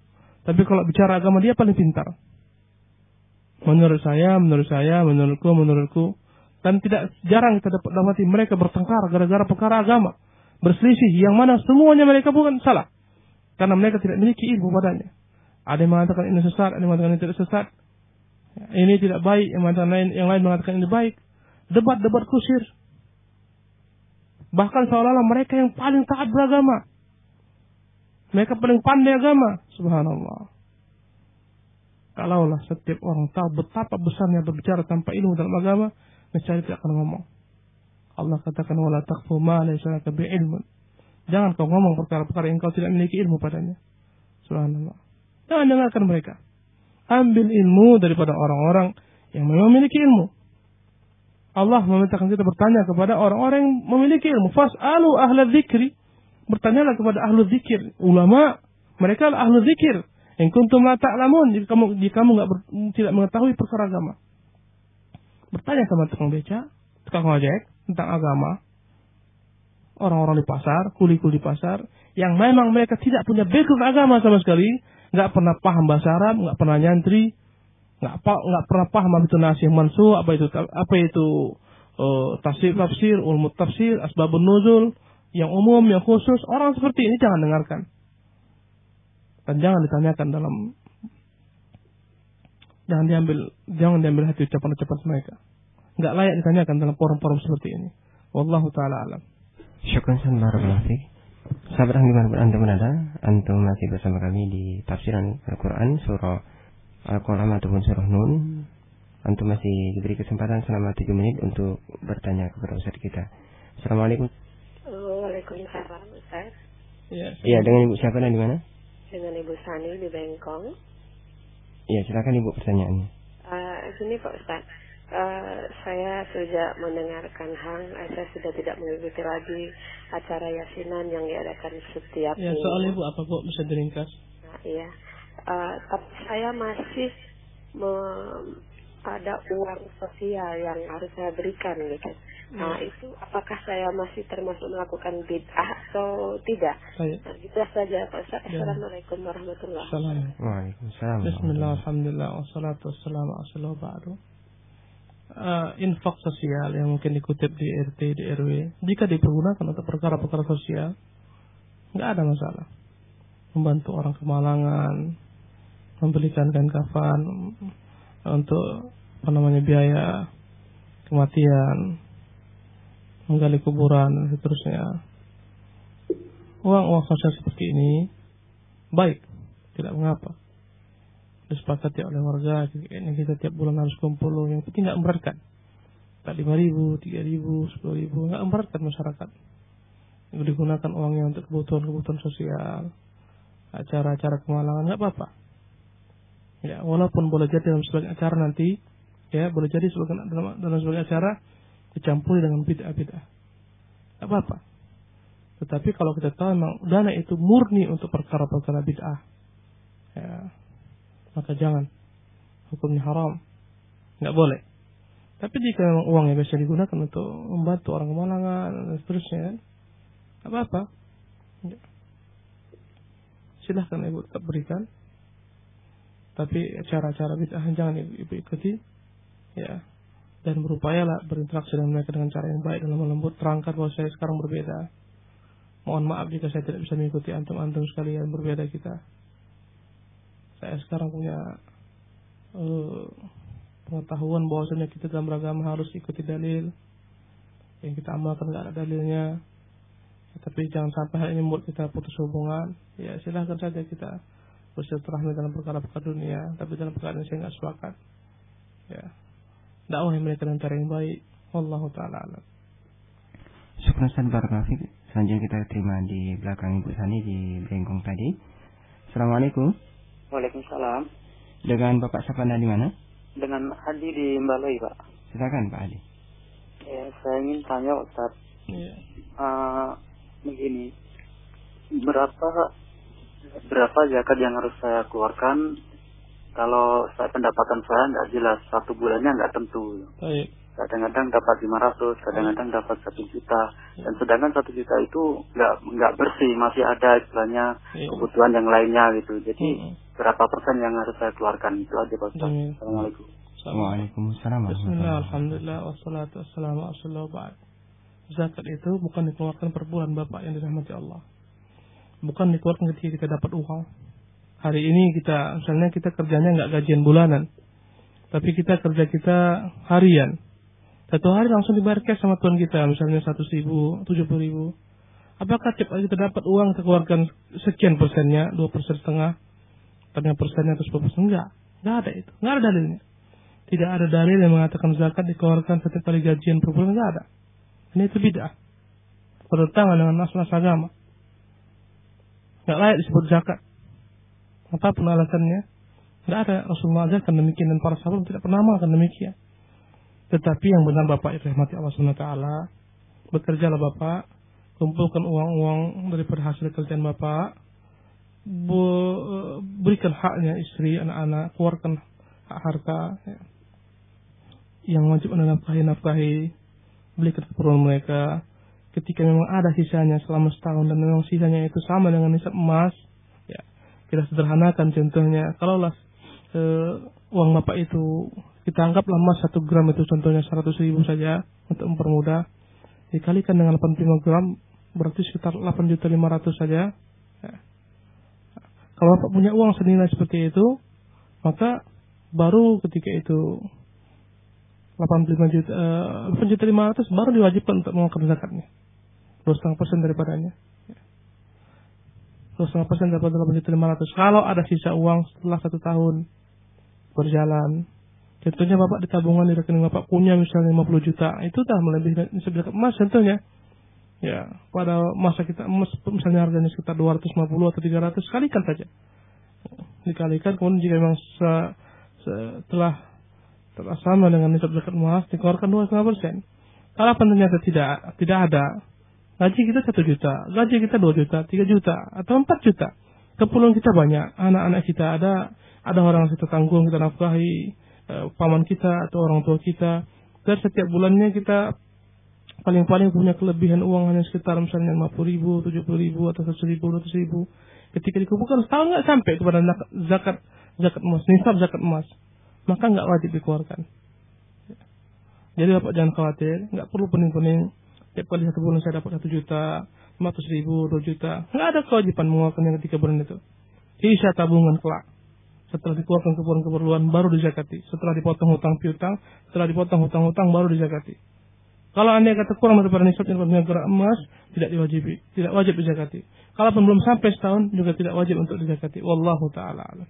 Tapi kalau bicara agama dia paling pintar. Menurut saya, menurutku. Dan tidak jarang kita dapati mereka bertengkar gara-gara perkara agama. Berselisih, yang mana semuanya mereka bukan salah. Karena mereka tidak memiliki ilmu padanya. Ada yang mengatakan ini sesat, ada yang mengatakan ini tidak sesat. Ini tidak baik, yang lain mengatakan ini baik. Debat-debat kusir. Bahkan seolah-olah mereka yang paling taat beragama. Mereka paling pandai agama. Subhanallah. Kalaulah setiap orang tahu betapa besarnya berbicara tanpa ilmu dalam agama, nescaya tidak akan ngomong. Allah katakan wala taqfu ma laysa laka bi'ilmun. Jangan kau ngomong perkara-perkara yang kau tidak memiliki ilmu padanya. Subhanallah. Jangan dengarkan mereka. Ambil ilmu daripada orang-orang yang memiliki ilmu. Allah memerintahkan kita bertanya kepada orang-orang yang memiliki ilmu. Fas'alu ahla dzikri. Bertanyalah kepada ahlu dzikir. Ulama, mereka adalah ahlu dzikir In kuntum la ta'lamun, jika kamu tidak mengetahui perkara agama. Bertanya sama tukang beca, tukang ojek tentang agama. Orang-orang di pasar, kuli-kuli pasar, yang memang mereka tidak punya background agama sama sekali, nggak pernah paham bahasa Arab, nggak pernah nyantri, nggak pernah paham apa itu nasih mansuh, apa itu tafsir, ulumut tafsir, asbabun nuzul, yang umum, yang khusus. Orang seperti ini jangan dengarkan. Dan jangan ditanyakan jangan diambil hati ucapan-ucapan mereka. Nggak layak ditanyakan dalam forum-forum seperti ini. Wallahu ta'ala alam. Syukran barakallahu fiik. Sahabat yang dimanapun antum berada, antum masih bersama kami di tafsiran Al-Quran surah Al-Qalam ataupun surah Nun. Antum masih diberi kesempatan selama 7 menit untuk bertanya kepada Ustaz kita. Assalamualaikum. Waalaikumsalam Ustaz. Iya, dengan Ibu siapa dan di mana? Dengan Ibu Sani di Bengkong. Iya, silakan Ibu pertanyaannya. Sini Pak Ustaz. Saya sudah mendengarkan saya sudah tidak mengikuti lagi acara yasinan yang diadakan setiap minggu. Soal Ibu apa kok bisa diringkas? Iya. Tapi saya masih ada uang sosial yang harus saya berikan gitu. Nah, itu apakah saya masih termasuk melakukan bid'ah atau tidak? Nah, gitu saja Pak Ustaz. Assalamualaikum warahmatullahi wabarakatuh. Waalaikumsalam. Bismillah, alhamdulillah, wassalatu wassalamu ala rasulillah. Infak sosial yang mungkin dikutip di RT, di RW, jika dipergunakan untuk perkara-perkara sosial, nggak ada masalah. Membantu orang kemalangan, membelikan kain kafan untuk biaya kematian, menggali kuburan dan seterusnya. Uang sosial seperti ini baik, tidak mengapa. Disepakati oleh warga, ini kita tiap bulan harus kumpul, yang penting nggak memberatkan. Tak 5.000, 3.000, 10.000, nggak memberatkan masyarakat. Digunakan uangnya untuk kebutuhan sosial, acara-acara kemalangan, nggak apa-apa. Ya, walaupun boleh jadi dalam sebagian acara nanti, ya boleh jadi dalam sebagian acara dicampuri dengan bid'ah-bid'ah, nggak apa-apa. Tetapi kalau kita tahu memang dana itu murni untuk perkara-perkara bid'ah, ya, maka jangan, hukumnya haram, nggak boleh. Tapi jika uangnya bisa digunakan untuk membantu orang kemalangan dan seterusnya, nggak apa-apa. Silahkan Ibu tetap berikan. Tapi cara-cara bid'ah jangan Ibu ikuti, ya. Dan berupayalah berinteraksi dengan mereka dengan cara yang baik, dalam lembut, terangkat bahwa saya sekarang berbeda. Mohon maaf jika saya tidak bisa mengikuti antum-antum sekalian, berbeda kita. Saya sekarang punya pengetahuan bahwasanya kita dalam beragama harus ikuti dalil. Yang kita amalkan nggak ada dalilnya. Ya, tapi jangan sampai hal ini membuat kita putus hubungan. Ya silahkan saja kita bersilaturahmi dalam perkara-perkara dunia, tapi dalam perkara ini saya nggak sepakat. Ya, dakwahi mereka dengan cara yang baik. Wallahu ta'ala alam. Syukran barakallahu fiik. Selanjutnya kita terima di belakang Ibu Sani di Bengkong tadi. Assalamualaikum. Waalaikumsalam. Dengan Bapak siapa dan di mana? Dengan Adi di Balai, Pak. Silakan Pak Adi. Ya, saya ingin tanya Ustaz. Iya. Begini, berapa zakat yang harus saya keluarkan kalau pendapatan saya nggak jelas, 1 bulannya nggak tentu. Baik. Kadang-kadang dapat 500, kadang-kadang dapat 1 juta, dan sedangkan 1 juta itu nggak bersih, masih ada istilahnya kebutuhan yang lainnya gitu. Jadi berapa persen yang harus saya keluarkan, itu aja Pak Ustaz. Assalamualaikum. Waalaikumsalam. Bismillah, alhamdulillah, wassalatu wassalamu ala rasulillah. Zakat itu bukan dikeluarkan per bulan Bapak yang dirahmati Allah. Bukan dikeluarkan ketika kita dapat uang. Hari ini misalnya kita kerjanya nggak gajian bulanan, tapi kita harian. 1 hari langsung dibayar cash sama Tuhan kita, misalnya 100.000, 70.000. Apakah tiap hari kita dapat uang, kita keluarkan sekian persennya, 2,5%, tadinya persennya atau 10%? Enggak ada itu. Enggak ada dalilnya. Tidak ada dalil yang mengatakan zakat dikeluarkan setiap kali gajian per bulan, enggak ada. Ini itu bid'ah. Bertentangan dengan nas-nas agama. Enggak layak disebut zakat. Apapun alasannya, enggak ada. Rasulullah ajarkan demikian dan para sahabat tidak pernah amalkan demikian. Tetapi yang benar Bapak dirahmati Allah SWT, bekerjalah Bapak, kumpulkan uang-uang daripada hasil kerjaan Bapak, berikan haknya istri, anak-anak, keluarkan hak harta ya. Yang wajib anda nafkahi, belikan keperluan mereka. Ketika memang ada sisanya selama setahun dan memang sisanya itu sama dengan nisab emas, ya kita sederhanakan contohnya. Kalaulah uang bapak itu kita anggaplah emas 1 gram itu contohnya 100.000 saja untuk mempermudah, dikalikan dengan 85 gram berarti sekitar 8.500.000 saja. Ya. Kalau bapak punya uang senilai seperti itu, maka baru ketika itu 8.500.000 baru diwajibkan untuk mengeluarkan zakatnya. 2,5% daripadanya. 2,5% daripada 8.500.000. Kalau ada sisa uang setelah 1 tahun berjalan, contohnya bapak di tabungan di rekening bapak punya misalnya 50 juta, itu dah melebihi nisab zakat emas contohnya. Ya, pada masa kita emas misalnya harganya sekitar 250 atau 300, kalikan saja. Dikalikan, kemudian jika memang setelah sama dengan nisab zakat emas dikeluarkan 2,5%. Kalau ternyata tidak ada, gaji kita 1 juta, gaji kita 2 juta, 3 juta, atau 4 juta. Keperluan kita banyak, anak-anak kita ada orang yang kita tanggung, kita nafkahi, paman kita atau orang tua kita. Dan setiap bulannya kita paling-paling punya kelebihan uang hanya sekitar misalnya 50.000, 70.000 atau 100.000, 200.000. Ketika dikumpulkan setahun nggak sampai kepada zakat emas, nisab zakat emas, maka nggak wajib dikeluarkan. Jadi bapak jangan khawatir, nggak perlu pening-pening. Tiap kali 1 bulan saya dapat 1 juta, 500.000, 2 juta, nggak ada kewajiban mengeluarkan yang ketika bulan itu. Sisa tabungan kelak. Setelah dikeluarkan keperluan baru dizakati. Setelah dipotong hutang piutang, setelah dipotong hutang-hutang baru dizakati. Kalau anda kata kurang daripada nisab zakat emas, tidak wajib dizakati. Kalaupun belum sampai setahun juga tidak wajib untuk dizakati. Wallahu taala alam.